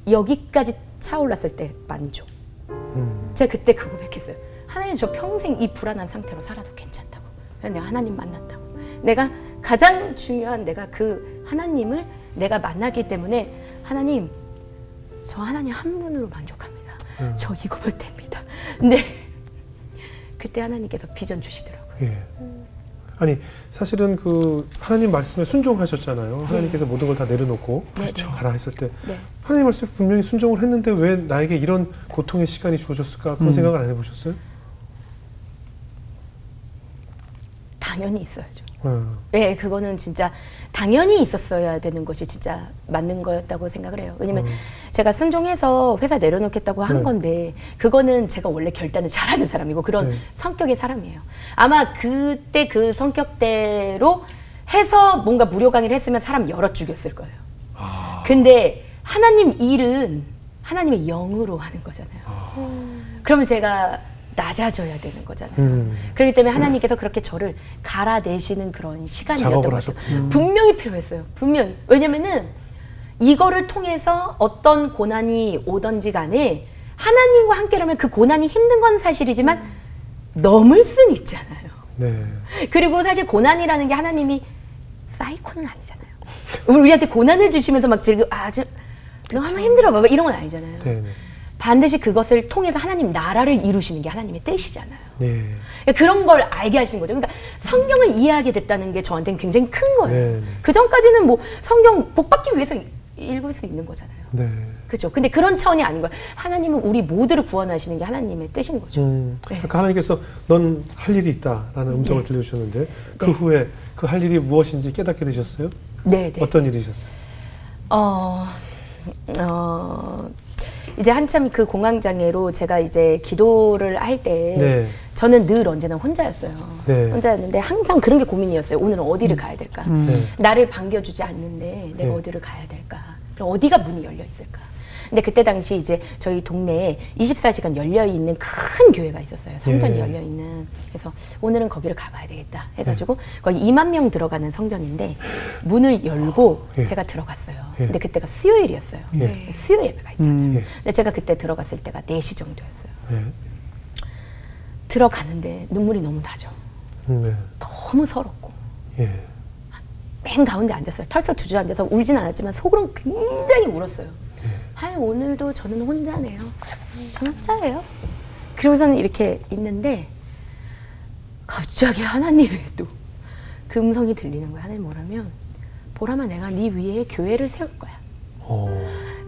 여기까지 차올랐을 때 만족. 제가 그때 그 고백했어요. 하나님 저 평생 이 불안한 상태로 살아도 괜찮다고. 내가 하나님 만났다고. 내가 가장 중요한 내가 그 하나님을 내가 만나기 때문에 하나님 저 하나님 한 분으로 만족합니다. 저 이거면 됩니다. 근데 그때 하나님께서 비전 주시더라고요. 예. 아니 사실은 그 하나님 말씀에 순종하셨잖아요. 하나님께서 모든 걸 다 내려놓고 그렇죠. 가라 했을 때 하나님 말씀에 분명히 순종을 했는데 왜 나에게 이런 고통의 시간이 주어졌을까 그런 생각을 안 해보셨어요? 당연히 있어야죠. 네, 그거는 진짜 당연히 있었어야 되는 것이 진짜 맞는 거였다고 생각을 해요. 왜냐면 제가 순종해서 회사 내려놓겠다고 한 건데 그거는 제가 원래 결단을 잘하는 사람이고 그런 성격의 사람이에요. 아마 그때 그 성격대로 해서 뭔가 무료 강의를 했으면 사람 여러 죽였을 거예요. 근데 하나님 일은 하나님의 영으로 하는 거잖아요. 그러면 제가 낮아져야 되는 거잖아요. 그렇기 때문에 하나님께서 그렇게 저를 갈아내시는 그런 시간이었던 것 같아요. 분명히 필요했어요. 분명히. 왜냐면은 이거를 통해서 어떤 고난이 오던지 간에 하나님과 함께라면 그 고난이 힘든 건 사실이지만 넘을 순 있잖아요. 네. 그리고 사실 고난이라는 게 하나님이 사이코는 아니잖아요. 우리한테 고난을 주시면서 막 즐겨 아주 너 하면 힘들어 봐 이런 건 아니잖아요. 네네. 반드시 그것을 통해서 하나님 나라를 이루시는 게 하나님의 뜻이잖아요. 네. 그런 걸 알게 하시는 거죠. 그러니까 성경을 이해하게 됐다는 게 저한테는 굉장히 큰 거예요. 네. 그 전까지는 뭐 성경 복 받기 위해서 읽을 수 있는 거잖아요. 네. 그렇죠. 근데 그런 차원이 아닌 거예요. 하나님은 우리 모두를 구원하시는 게 하나님의 뜻인 거죠. 네. 아까 하나님께서 넌 할 일이 있다라는 음성을 들려주셨는데 그 후에 그 할 일이 무엇인지 깨닫게 되셨어요? 네. 어떤 일이셨어요? 이제 한참 그 공황장애로 제가 이제 기도를 할 때 저는 늘 언제나 혼자였어요. 혼자였는데 항상 그런 게 고민이었어요. 오늘은 어디를 가야 될까? 나를 반겨주지 않는데 내가 어디를 가야 될까? 그럼 어디가 문이 열려 있을까? 근데 그때 당시 이제 저희 동네에 24시간 열려있는 큰 교회가 있었어요. 성전이 열려있는. 그래서 오늘은 거기를 가봐야 되겠다 해가지고 거기 2만 명 들어가는 성전인데 문을 열고 제가 들어갔어요. 근데 그때가 수요일이었어요. 수요 예배가 있잖아요. 근데 제가 그때 들어갔을 때가 4시 정도였어요. 들어가는데 눈물이 너무 나죠. 너무 서럽고 맨 가운데 앉았어요. 털썩 주저앉아서 울진 않았지만 속으로는 굉장히 울었어요. 아니 오늘도 저는 혼자네요. 저 혼자예요. 그러고서는 이렇게 있는데 갑자기 하나님의 또 그 음성이 들리는 거야. 하나님 뭐라면 보람아 내가 네 위에 교회를 세울 거야.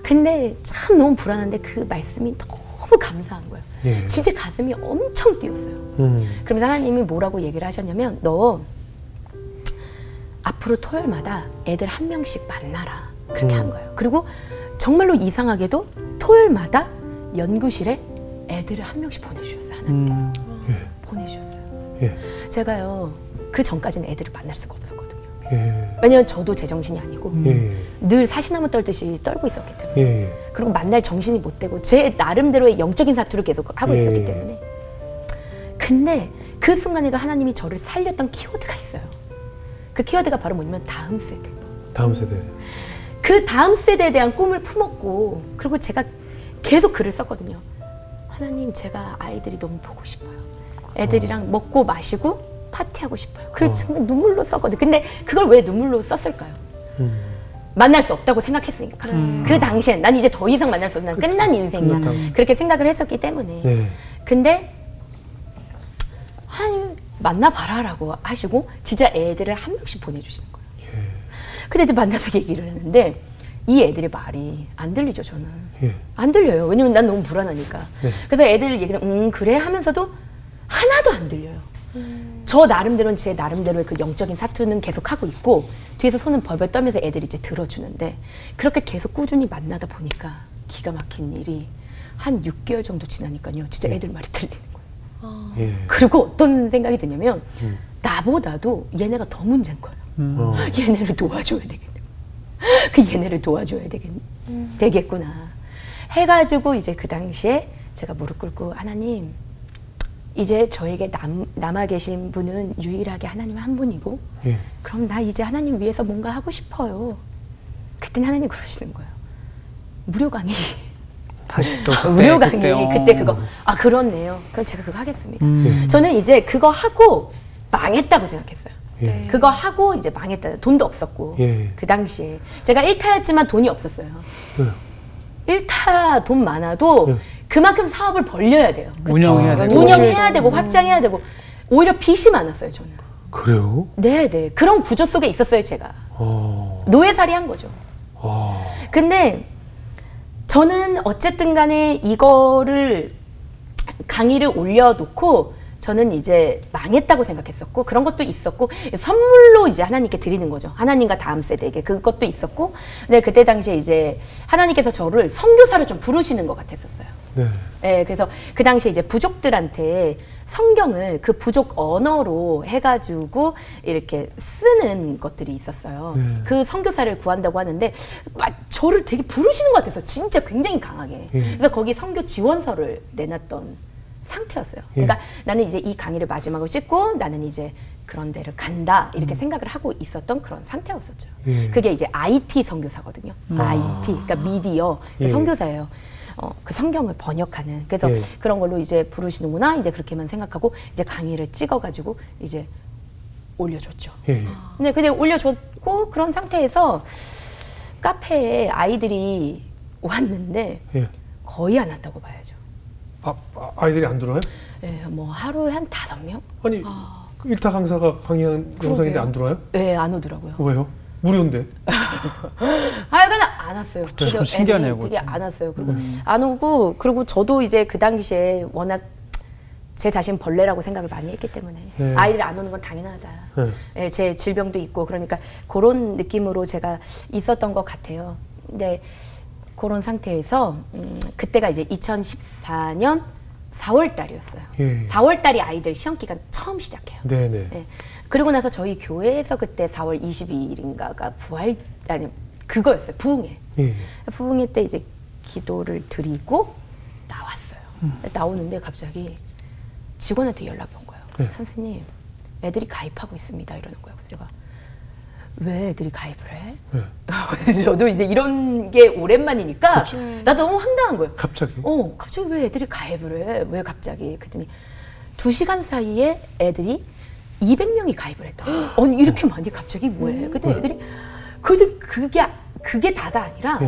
근데 참 너무 불안한데 그 말씀이 너무 감사한 거예요. 진짜 가슴이 엄청 뛰었어요. 그러면서 하나님이 뭐라고 얘기를 하셨냐면 너 앞으로 토요일마다 애들 한 명씩 만나라. 그렇게 한 거예요. 그리고 정말로 이상하게도 토요일마다 연구실에 애들을 한 명씩 보내주셨어요. 하나님께서. 보내주셨어요. 제가요 그 전까지는 애들을 만날 수가 없었거든요. 왜냐면 저도 제정신이 아니고 늘 사시나무 떨듯이 떨고 있었기 때문에 그리고 만날 정신이 못 되고 제 나름대로의 영적인 사투를 계속 하고 있었기 때문에 근데 그 순간에도 하나님이 저를 살렸던 키워드가 있어요. 그 키워드가 바로 뭐냐면 다음 세대. 다음 세대. 그 다음 세대에 대한 꿈을 품었고 그리고 제가 계속 글을 썼거든요. 하나님 제가 아이들이 너무 보고 싶어요. 애들이랑 먹고 마시고 파티하고 싶어요. 그걸 정말 눈물로 썼거든요. 근데 그걸 왜 눈물로 썼을까요? 만날 수 없다고 생각했으니까. 그 당시엔 난 이제 더 이상 만날 수 없는 끝난 인생이야. 그렇게 생각을 했었기 때문에. 근데 하나님 만나봐라 라고 하시고 진짜 애들을 한 명씩 보내주시는 거예요. 근데 이제 만나서 얘기를 했는데 이 애들의 말이 안 들리죠. 저는 안 들려요. 왜냐면 난 너무 불안하니까. 그래서 애들 얘기를 그래 하면서도 하나도 안 들려요. 저 나름대로는 제 나름대로의 그 영적인 사투는 계속 하고 있고 뒤에서 손은 벌벌 떨면서 애들이 이제 들어주는데 그렇게 계속 꾸준히 만나다 보니까 기가 막힌 일이 한 6개월 정도 지나니까요. 진짜 애들 말이 들리는 거예요. 그리고 어떤 생각이 드냐면 나보다도 얘네가 더 문제인 거예요. 얘네를 도와줘야 되겠네. 그 얘네를 도와줘야 되겠구나 해가지고 이제 그 당시에 제가 무릎 꿇고 하나님 이제 저에게 남아 계신 분은 유일하게 하나님 한 분이고 그럼 나 이제 하나님 위해서 뭔가 하고 싶어요. 그랬더니 하나님 그러시는 거예요. 무료 강의. 다시 또 무료 강의 그때 그거 그렇네요. 그럼 제가 그거 하겠습니다. 저는 이제 그거 하고 망했다고 생각했어요. 그거 하고 이제 망했다. 돈도 없었고 그 당시에 제가 1타였지만 돈이 없었어요. 1타 돈 많아도 그만큼 사업을 벌려야 돼요. 운영해야 되고 확장해야 되고 오히려 빚이 많았어요, 저는. 그래요? 네네. 그런 구조 속에 있었어요, 제가. 노예살이 한 거죠. 근데 저는 어쨌든 간에 이거를 강의를 올려놓고 저는 이제 망했다고 생각했었고 그런 것도 있었고 선물로 이제 하나님께 드리는 거죠. 하나님과 다음 세대에게 그것도 있었고 근데 그때 당시에 이제 하나님께서 저를 선교사를 좀 부르시는 것 같았었어요. 네. 네, 그래서 그 당시에 이제 부족들한테 성경을 그 부족 언어로 해가지고 이렇게 쓰는 것들이 있었어요. 네. 그 선교사를 구한다고 하는데 저를 되게 부르시는 것 같아서 진짜 굉장히 강하게. 그래서 거기 선교 지원서를 내놨던 상태였어요. 그러니까 나는 이제 이 강의를 마지막으로 찍고 나는 이제 그런 데를 간다 이렇게 생각을 하고 있었던 그런 상태였었죠. 그게 이제 IT 선교사거든요. IT, 그러니까 미디어 선교사예요. 그 성경을 번역하는. 그래서 그런 걸로 이제 부르시는구나 이제 그렇게만 생각하고 이제 강의를 찍어가지고 이제 올려줬죠. 근데 올려줬고 그런 상태에서 카페에 아이들이 왔는데 거의 안 왔다고 봐야죠. 아이들이 안 들어와요? 네, 뭐 하루에 한 5명? 아니, 일타 강사가 강의하는 영상인데 안 들어와요? 네, 안 오더라고요. 왜요? 무료인데? 그냥 안 왔어요. 좀 신기하네요. 되게 안 왔어요. 그리고 안 오고, 그리고 저도 이제 그 당시에 워낙 제 자신 벌레라고 생각을 많이 했기 때문에 아이들이 안 오는 건 당연하다. 네, 제 질병도 있고 그러니까 그런 느낌으로 제가 있었던 것 같아요. 근데 그런 상태에서 그때가 이제 2014년 4월 달이었어요. 4월 달이 아이들 시험 기간 처음 시작해요. 네네. 네. 그리고 나서 저희 교회에서 그때 4월 22일인가가 그거였어요. 부흥회. 부흥회 때 이제 기도를 드리고 나왔어요. 나오는데 갑자기 직원한테 연락이 온 거예요. 선생님, 애들이 가입하고 있습니다. 이러는 거예요. 그래서 제가 왜 애들이 가입을 해? 저도 이제 이런 게 오랜만이니까 나도 너무 황당한 거예요. 갑자기? 갑자기 왜 애들이 가입을 해? 왜 갑자기? 그랬더니 2시간 사이에 애들이 200명이 가입을 했다. 아니 이렇게 많이 갑자기 왜? 그랬더니 애들이 그게 다가 아니라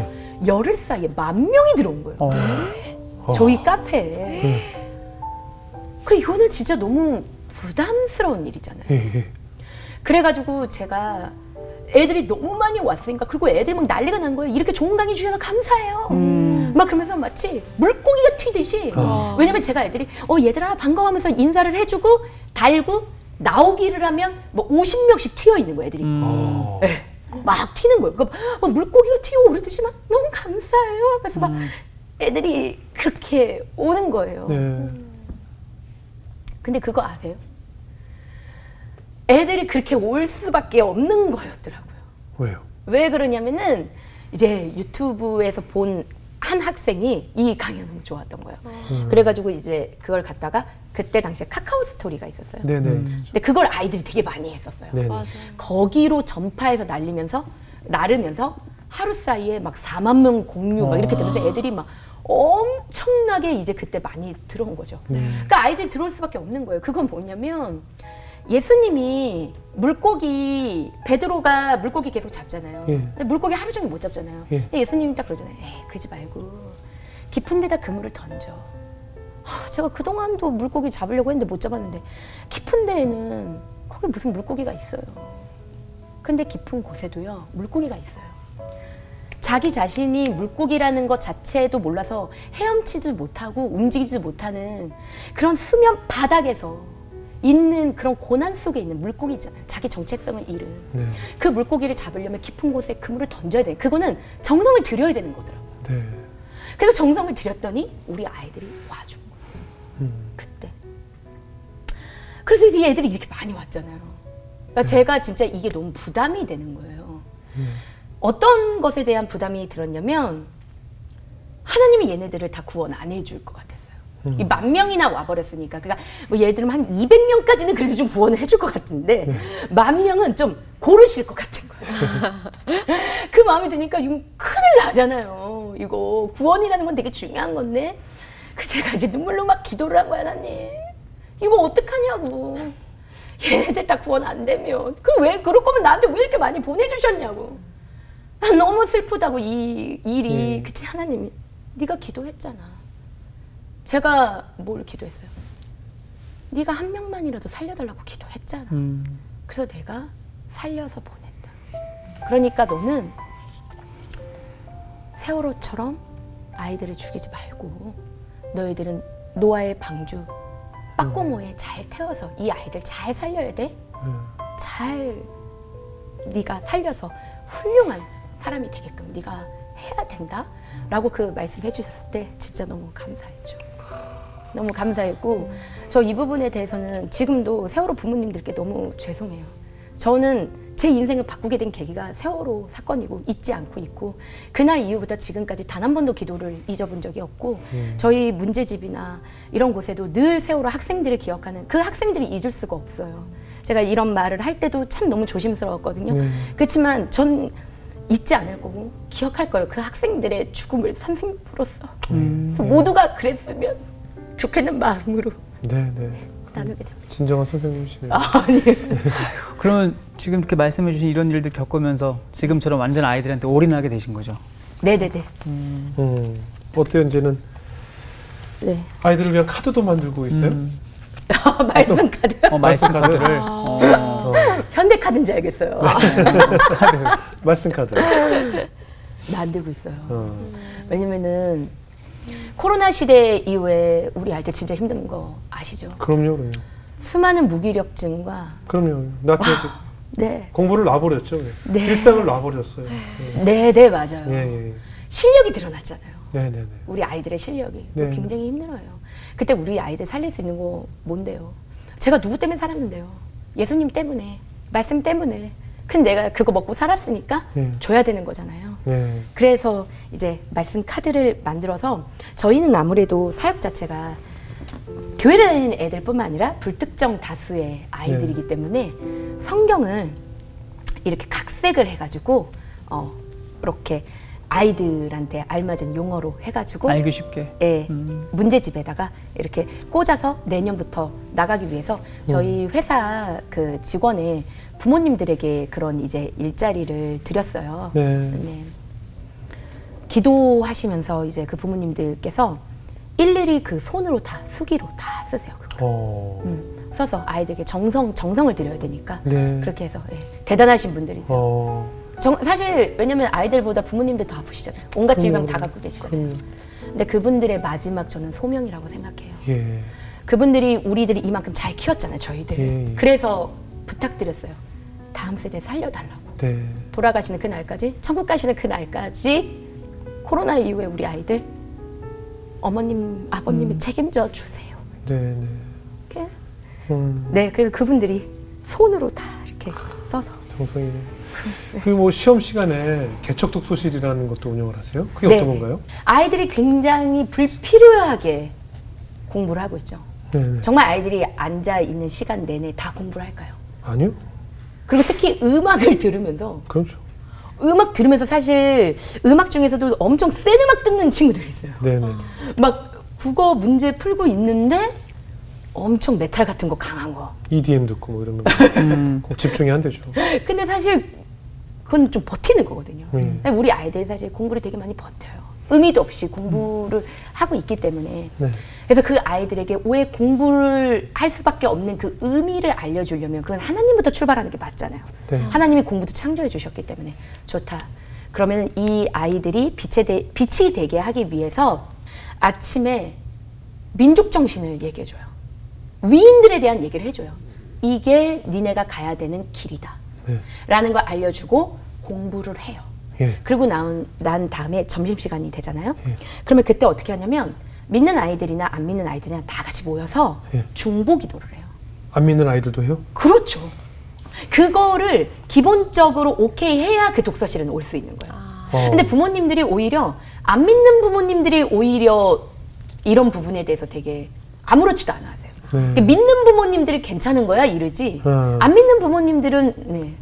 열흘 사이에 10,000명이 들어온 거예요. 저희 카페에. 이거는 진짜 너무 부담스러운 일이잖아요. 그래가지고 제가 애들이 너무 많이 왔으니까 그리고 애들이 막 난리가 난 거예요. 이렇게 좋은 강의 주셔서 감사해요. 막 그러면서 마치 물고기가 튀듯이 왜냐면 제가 애들이 얘들아 반가워하면서 인사를 해주고 달고 나오기를 하면 뭐 50명씩 튀어 있는 거예요. 애들이 막 튀는 거예요. 그러니까 물고기가 튀어오르듯이 막 너무 감사해요. 그래서 막 애들이 그렇게 오는 거예요. 근데 그거 아세요? 애들이 그렇게 올 수밖에 없는 거였더라고요. 왜요? 왜 그러냐면은 이제 유튜브에서 본 한 학생이 이 강의가 너무 좋았던 거예요. 그래가지고 이제 그걸 갖다가 그때 당시에 카카오 스토리가 있었어요. 근데 그걸 아이들이 되게 많이 했었어요. 맞아요. 거기로 전파해서 나르면서 하루 사이에 막 4만 명 공유 막 이렇게 되면서 애들이 막 엄청나게 이제 그때 많이 들어온 거죠. 그러니까 아이들이 들어올 수밖에 없는 거예요. 그건 뭐냐면 예수님이 베드로가 물고기 계속 잡잖아요. 근데 물고기 하루 종일 못 잡잖아요. 근데 예수님이 딱 그러잖아요. 에이, 그러지 말고 깊은 데다 그물을 던져. 제가 그동안도 물고기 잡으려고 했는데 못 잡았는데 깊은 데에는 거기 무슨 물고기가 있어요. 근데 깊은 곳에도요 물고기가 있어요. 자기 자신이 물고기라는 것 자체도 몰라서 헤엄치지 못하고 움직이지 못하는 그런 수면 바닥에서 있는 그런 고난 속에 있는 물고기 있잖아요. 자기 정체성을 잃은 그 물고기를 잡으려면 깊은 곳에 그물을 던져야 돼. 그거는 정성을 들여야 되는 거더라고요. 그래서 정성을 들였더니 우리 아이들이 와준 거예요. 그때. 그래서 이 애들이 이렇게 많이 왔잖아요. 그러니까 제가 진짜 이게 너무 부담이 되는 거예요. 어떤 것에 대한 부담이 들었냐면 하나님이 얘네들을 다 구원 안 해줄 것 같았어요. 이 10,000명이나 와버렸으니까 그러니까 뭐 예를 들면 한 200명까지는 그래도 좀 구원을 해줄 것 같은데 10,000명은 좀 고르실 것 같은 거예요. 그 마음이 드니까 이거 큰일 나잖아요. 이거 구원이라는 건 되게 중요한 건데 제가 이제 눈물로 막 기도를 한 거야. 하나님 이거 어떡하냐고. 얘네들 다 구원 안 되면 왜 그럴 거면 나한테 왜 이렇게 많이 보내주셨냐고. 난 너무 슬프다고 이 일이. 그때 하나님이 네가 기도했잖아. 제가 뭘 기도했어요? 네가 한 명만이라도 살려달라고 기도했잖아. 그래서 내가 살려서 보냈다. 그러니까 너는 세월호처럼 아이들을 죽이지 말고 너희들은 노아의 방주 빠꼬모에 잘 태워서 이 아이들 잘 살려야 돼. 잘 네가 살려서 훌륭한 사람이 되게끔 네가 해야 된다 라고 그 말씀해 주셨을 때 진짜 너무 감사했죠. 너무 감사했고 저 이 부분에 대해서는 지금도 세월호 부모님들께 너무 죄송해요. 저는 제 인생을 바꾸게 된 계기가 세월호 사건이고 잊지 않고 있고 그날 이후부터 지금까지 단 한 번도 기도를 잊어본 적이 없고 저희 문제집이나 이런 곳에도 늘 세월호 학생들을 기억하는 그 학생들이 잊을 수가 없어요. 제가 이런 말을 할 때도 참 너무 조심스러웠거든요. 그렇지만 전 잊지 않을 거고 기억할 거예요. 그 학생들의 죽음을 선생님으로서. 그래서 모두가 그랬으면 좋겠는 마음으로 나누게 됩니다. 진정한 선생님이시네요. 아니요. 그러면 지금 이렇게 말씀해 주신 이런 일들 겪으면서 지금처럼 완전 아이들한테 올인하게 되신 거죠? 네네네. 어때요 이제는? 네. 아이들을 위한 카드도 만들고 있어요? 말씀 카드? 말씀 카드를. 현대카드인 줄 알겠어요. 말씀 카드. 만들고 있어요. 왜냐면은 코로나 시대 이후에 우리 아이들 진짜 힘든 거 아시죠? 그럼요. 수많은 무기력증과. 그럼요. 나 네. 공부를 놔버렸죠. 네. 일상을 놔버렸어요. 네, 맞아요. 실력이 드러났잖아요. 네네네. 우리 아이들의 실력이 굉장히 힘들어요. 그때 우리 아이들 살릴 수 있는 거 뭔데요? 제가 누구 때문에 살았는데요? 예수님 때문에, 말씀 때문에. 근데 내가 그거 먹고 살았으니까 줘야 되는 거잖아요. 그래서 이제 말씀 카드를 만들어서 저희는 아무래도 사역 자체가 교회를 다니는 애들뿐만 아니라 불특정 다수의 아이들이기 때문에 성경을 이렇게 각색을 해가지고 이렇게 아이들한테 알맞은 용어로 해가지고 알기 쉽게 문제집에다가 이렇게 꽂아서 내년부터 나가기 위해서 저희 회사 그 직원의 부모님들에게 그런 이제 일자리를 드렸어요. 네. 기도하시면서 이제 그 부모님들께서 일일이 그 손으로 다 수기로 다 쓰세요. 써서 아이들에게 정성을 드려야 되니까 그렇게 해서 대단하신 분들이세요. 사실 왜냐면 아이들보다 부모님들 더 아프시잖아요. 온갖 질병 다 갖고 계시잖아요. 근데 그분들의 마지막 저는 소명이라고 생각해요. 그분들이 우리들이 이만큼 잘 키웠잖아요. 저희들. 그래서 부탁드렸어요. 다음 세대 살려달라고. 돌아가시는 그 날까지, 천국 가시는 그 날까지 코로나 이후에 우리 아이들 어머님, 아버님이 책임져 주세요. 이렇게. 네, 그래서 그분들이 손으로 다 이렇게 써서. 정성이네. 그리고 뭐 시험 시간에 개척 독서실이라는 것도 운영을 하세요? 그게 어떤 건가요? 아이들이 굉장히 불필요하게 공부를 하고 있죠. 정말 아이들이 앉아 있는 시간 내내 다 공부를 할까요? 아니요. 그리고 특히 음악을 들으면서. 그렇죠. 음악 들으면서 사실 음악 중에서도 엄청 센 음악 듣는 친구들이 있어요. 막 국어 문제 풀고 있는데 엄청 메탈 같은 거 강한 거. EDM 듣고 뭐 이러면 집중이 안 되죠. 근데 사실 그건 좀 버티는 거거든요. 우리 아이들이 사실 공부를 되게 많이 버텨요. 의미도 없이 공부를 하고 있기 때문에. 그래서 그 아이들에게 왜 공부를 할 수밖에 없는 그 의미를 알려주려면 그건 하나님부터 출발하는 게 맞잖아요. 하나님이 공부도 창조해 주셨기 때문에 좋다. 그러면 이 아이들이 빛이 되게 하기 위해서 아침에 민족 정신을 얘기해줘요. 위인들에 대한 얘기를 해줘요. 이게 니네가 가야 되는 길이다. 라는 걸 알려주고 공부를 해요. 그리고 난 다음에 점심시간이 되잖아요. 그러면 그때 어떻게 하냐면 믿는 아이들이나 안 믿는 아이들이나 다 같이 모여서 중보 기도를 해요. 안 믿는 아이들도 해요? 그렇죠. 그거를 기본적으로 오케이 해야 그 독서실은 올 수 있는 거예요. 근데 부모님들이 오히려 안 믿는 부모님들이 오히려 이런 부분에 대해서 되게 아무렇지도 않아 하세요. 그러니까 믿는 부모님들이 괜찮은 거야 이러지 안 믿는 부모님들은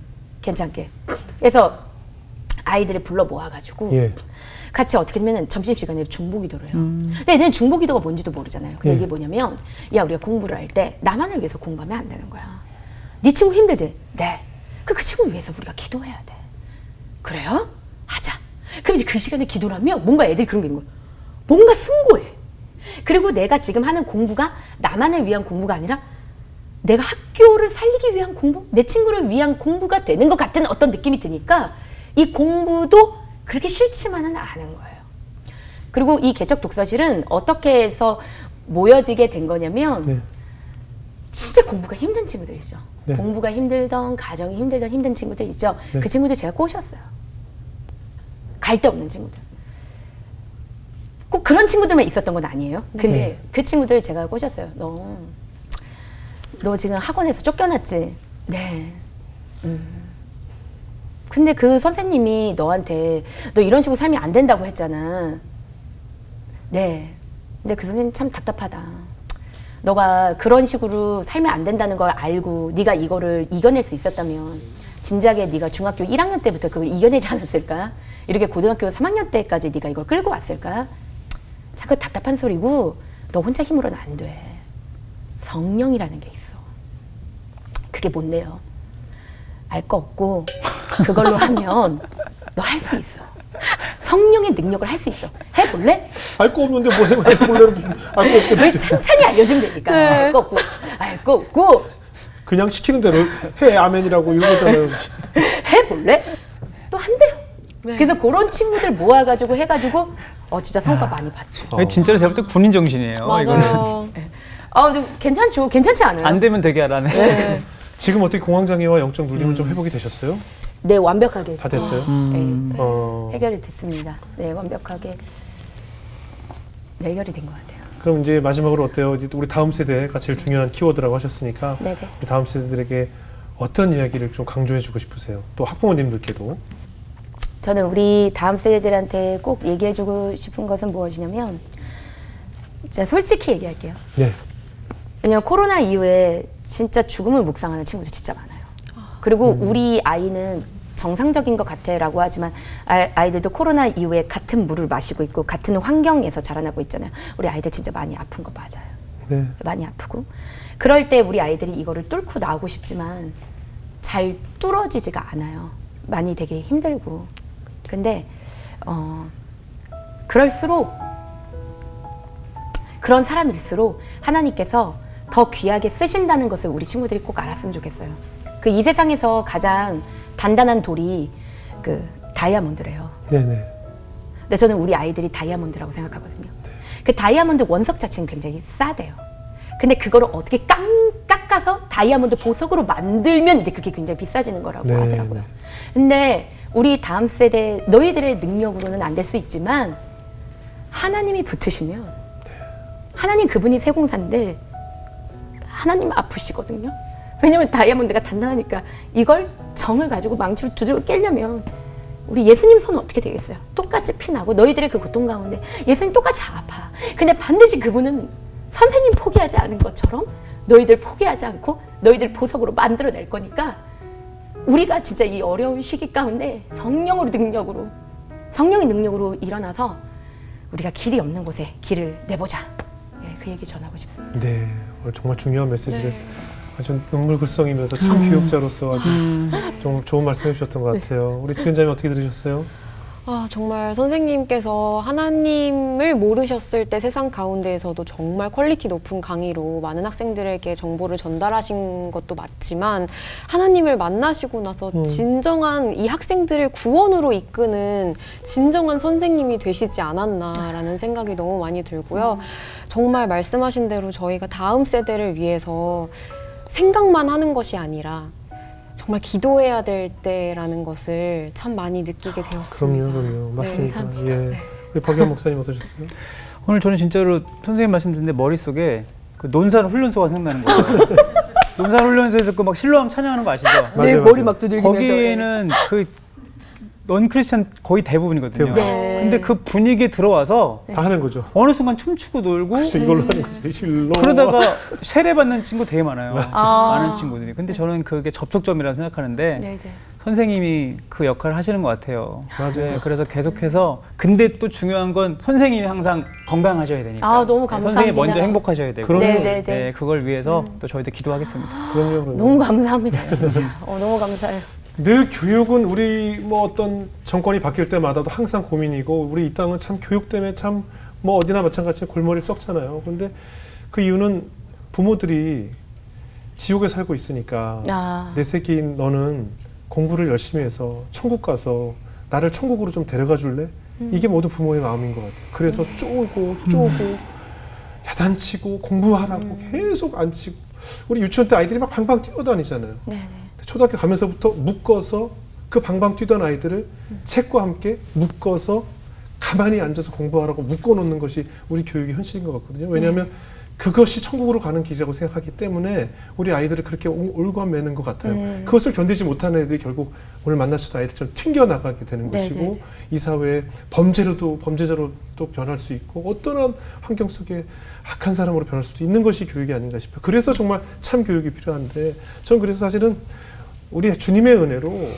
괜찮게. 그래서 아이들을 불러 모아가지고 같이 어떻게 되면 점심시간에 중보기도를 해요. 근데 애들은 중보기도가 뭔지도 모르잖아요. 근데 이게 뭐냐면 야 우리가 공부를 할 때 나만을 위해서 공부하면 안 되는 거야. 네 친구 힘들지? 네. 그 친구 위해서 우리가 기도해야 돼. 그래요? 하자. 그럼 이제 그 시간에 기도를 하면 뭔가 애들이 그런 게 있는 거야. 뭔가 승고해. 그리고 내가 지금 하는 공부가 나만을 위한 공부가 아니라 내가 학교를 살리기 위한 공부, 내 친구를 위한 공부가 되는 것 같은 어떤 느낌이 드니까 이 공부도 그렇게 싫지만은 않은 거예요. 그리고 이 개척 독서실은 어떻게 해서 모여지게 된 거냐면 네. 진짜 공부가 힘든 친구들이죠. 네. 공부가 힘들던, 가정이 힘들던 힘든 친구들 있죠. 네. 그 친구들 제가 꼬셨어요. 갈 데 없는 친구들. 꼭 그런 친구들만 있었던 건 아니에요. 근데 네. 그 친구들 제가 꼬셨어요. 너 지금 학원에서 쫓겨났지? 네. 근데 그 선생님이 너한테 너 이런 식으로 살면 안 된다고 했잖아. 네. 근데 그 선생님 참 답답하다. 너가 그런 식으로 살면 안 된다는 걸 알고 네가 이거를 이겨낼 수 있었다면 진작에 네가 중학교 1학년 때부터 그걸 이겨내지 않았을까? 이렇게 고등학교 3학년 때까지 네가 이걸 끌고 왔을까? 자꾸 답답한 소리고 너 혼자 힘으로는 안 돼. 성령이라는 게 있어. 그게 뭔데요? 알 거 없고 그걸로 하면 너 할 수 있어. 성령의 능력을 할 수 있어. 해볼래? 알 거 없는데 뭐 해볼래? 무슨 알 거 없대. 왜 찬찬히 알려주면 되니까. 네. 알 거 없고 알 거 없고 그냥 시키는 대로 해 아멘이라고 이러잖아요. 해볼래? 또 한대요. 네. 그래서 그런 친구들 모아가지고 해가지고 진짜 성과 많이 봤죠. 진짜로 제가 볼 때 군인 정신이에요. 맞아요. 네. 근데 괜찮죠. 괜찮지 않아요? 안 되면 되게 하라네. 네. 지금 어떻게 공황장애와 영적 눌림은 좀 회복이 되셨어요? 네, 완벽하게 다 됐어요. 네, 해결이 됐습니다. 네, 완벽하게 해결이 된 것 같아요. 그럼 이제 마지막으로 어때요? 우리 다음 세대가 제일 중요한 키워드라고 하셨으니까 네네. 우리 다음 세대들에게 어떤 이야기를 좀 강조해주고 싶으세요? 또 학부모님들께도. 저는 우리 다음 세대들한테 꼭 얘기해주고 싶은 것은 무엇이냐면 제가 솔직히 얘기할게요. 네. 왜냐면 코로나 이후에 진짜 죽음을 묵상하는 친구들 진짜 많아요. 그리고 우리 아이는 정상적인 것 같아라고 하지만 아이들도 코로나 이후에 같은 물을 마시고 있고 같은 환경에서 자라나고 있잖아요. 우리 아이들 진짜 많이 아픈 거 맞아요. 네. 많이 아프고 그럴 때 우리 아이들이 이거를 뚫고 나오고 싶지만 잘 뚫어지지가 않아요. 많이 되게 힘들고 근데 그럴수록 그런 사람일수록 하나님께서 더 귀하게 쓰신다는 것을 우리 친구들이 꼭 알았으면 좋겠어요. 그 이 세상에서 가장 단단한 돌이 그 다이아몬드래요. 네네. 근데 저는 우리 아이들이 다이아몬드라고 생각하거든요. 네. 그 다이아몬드 원석 자체는 굉장히 싸대요. 근데 그거를 어떻게 깎아서 다이아몬드 보석으로 만들면 이제 그게 굉장히 비싸지는 거라고 네, 하더라고요. 네. 근데 우리 다음 세대 너희들의 능력으로는 안 될 수 있지만 하나님이 붙으시면 하나님 그분이 세공사인데 하나님 아프시거든요. 왜냐면 다이아몬드가 단단하니까 이걸 정을 가지고 망치로 두들겨 깨려면 우리 예수님 손은 어떻게 되겠어요? 똑같이 피나고 너희들의 그 고통 가운데 예수님 똑같이 아파. 근데 반드시 그분은 선생님 포기하지 않은 것처럼 너희들 포기하지 않고 너희들 보석으로 만들어낼 거니까 우리가 진짜 이 어려운 시기 가운데 성령의 능력으로 일어나서 우리가 길이 없는 곳에 길을 내보자. 네, 그 얘기 전하고 싶습니다. 네, 정말 중요한 메시지를 아주 눈물글썽이면서 참 교육자로서 아주 좀 좋은 말씀 해주셨던 것 같아요. 우리 지은자님 어떻게 들으셨어요? 정말 선생님께서 하나님을 모르셨을 때 세상 가운데에서도 정말 퀄리티 높은 강의로 많은 학생들에게 정보를 전달하신 것도 맞지만 하나님을 만나시고 나서 진정한 이 학생들을 구원으로 이끄는 진정한 선생님이 되시지 않았나라는 생각이 너무 많이 들고요. 정말 말씀하신 대로 저희가 다음 세대를 위해서 생각만 하는 것이 아니라 정말 기도해야 될 때라는 것을 참 많이 느끼게 되었습니다. 그럼요. 맞습니다. 네, 예. 우리 박유한 목사님 어떠셨어요? 오늘 저는 진짜로 선생님 말씀 듣는데 머릿속에 그 논산 훈련소가 생각나는 거예요. 논산 훈련소에서 그 막 실로암 찬양하는 거 아시죠? 네, 머리 막 두들기면서. 거기는 그 넌 크리스찬 거의 대부분이거든요. 네. 근데 그 분위기에 들어와서 다 하는 거죠. 어느 순간 춤추고 놀고 이걸로 하는 거죠. 실로. 그러다가 세례 받는 친구 되게 많아요. 많은 친구들이. 근데 저는 그게 접촉점이라고 생각하는데 네네. 선생님이 그 역할을 하시는 것 같아요. 맞아요. 네, 그래서 계속해서 근데 또 중요한 건 선생님이 항상 건강하셔야 되니까. 너무 감사합니다. 선생님이 먼저 행복하셔야 되고. 네, 그걸 위해서 또 저희도 기도하겠습니다. 그럼요. 너무 감사합니다, 진짜. 너무 감사해요. 늘 교육은 우리 어떤 정권이 바뀔 때마다도 항상 고민이고 우리 이 땅은 참 교육 때문에 참 뭐 어디나 마찬가지로 골머리를 썩잖아요. 그런데 그 이유는 부모들이 지옥에 살고 있으니까 내 새끼인 너는 공부를 열심히 해서 천국 가서 나를 천국으로 좀 데려가 줄래? 이게 모두 부모의 마음인 것 같아요. 그래서 쪼고 야단치고 공부하라고 계속 안 치고 우리 유치원 때 아이들이 막 방방 뛰어다니잖아요. 초등학교 가면서부터 묶어서 그 방방 뛰던 아이들을 책과 함께 묶어서 가만히 앉아서 공부하라고 묶어놓는 것이 우리 교육의 현실인 것 같거든요. 왜냐하면 그것이 천국으로 가는 길이라고 생각하기 때문에 우리 아이들을 그렇게 올가매는 것 같아요. 그것을 견디지 못하는 애들이 결국 오늘 만나셨던 아이들처럼 튕겨나가게 되는 것이고 이 사회에 범죄자로 또 변할 수 있고 어떠한 환경 속에 악한 사람으로 변할 수도 있는 것이 교육이 아닌가 싶어요. 그래서 정말 참 교육이 필요한데 저는 그래서 사실은 우리 주님의 은혜로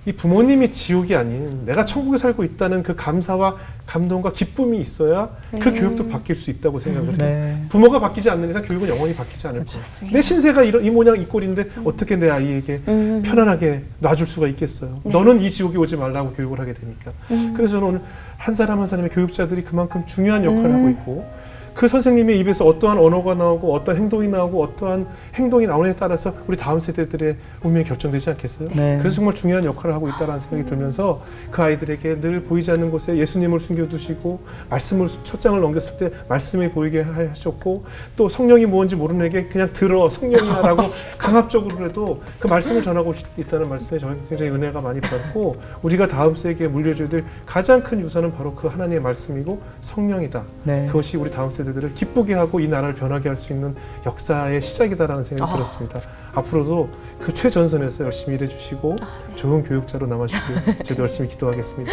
이 부모님이 지옥이 아닌 내가 천국에 살고 있다는 그 감사와 감동과 기쁨이 있어야 그 교육도 바뀔 수 있다고 생각을 해요. 부모가 바뀌지 않는 이상 교육은 영원히 바뀌지 않을 거예요. 내 신세가 이 모양 이 꼴인데 어떻게 내 아이에게 편안하게 놔줄 수가 있겠어요. 너는 이 지옥에 오지 말라고 교육을 하게 되니까. 그래서 저는 오늘 한 사람 한 사람의 교육자들이 그만큼 중요한 역할을 하고 있고 그 선생님의 입에서 어떠한 언어가 나오고 어떠한 행동이 나오고 어떠한 행동이 나오느냐에 따라서 우리 다음 세대들의 운명이 결정되지 않겠어요? 그래서 정말 중요한 역할을 하고 있다는 생각이 들면서 그 아이들에게 늘 보이지 않는 곳에 예수님을 숨겨두시고 말씀을 첫 장을 넘겼을 때 말씀이 보이게 하셨고 또 성령이 뭔지 모르는 애에게 그냥 들어 성령이야라고 강압적으로라도 그 말씀을 전하고 있다는 말씀에 저는 굉장히 은혜가 많이 받았고 우리가 다음 세대에게 물려줘야 될 가장 큰 유산은 바로 그 하나님의 말씀이고 성령이다. 그것이 우리 다음 세대들을 기쁘게 하고 이 나라를 변하게 할 수 있는 역사의 시작이다라는 생각이 들었습니다. 앞으로도 그 최전선에서 열심히 일해주시고 좋은 교육자로 남아주시길 저도 열심히 기도하겠습니다.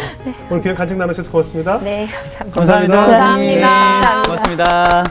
오늘 그냥 간증 나누셔서 고맙습니다. 네, 감사합니다. 감사합니다. 고맙습니다.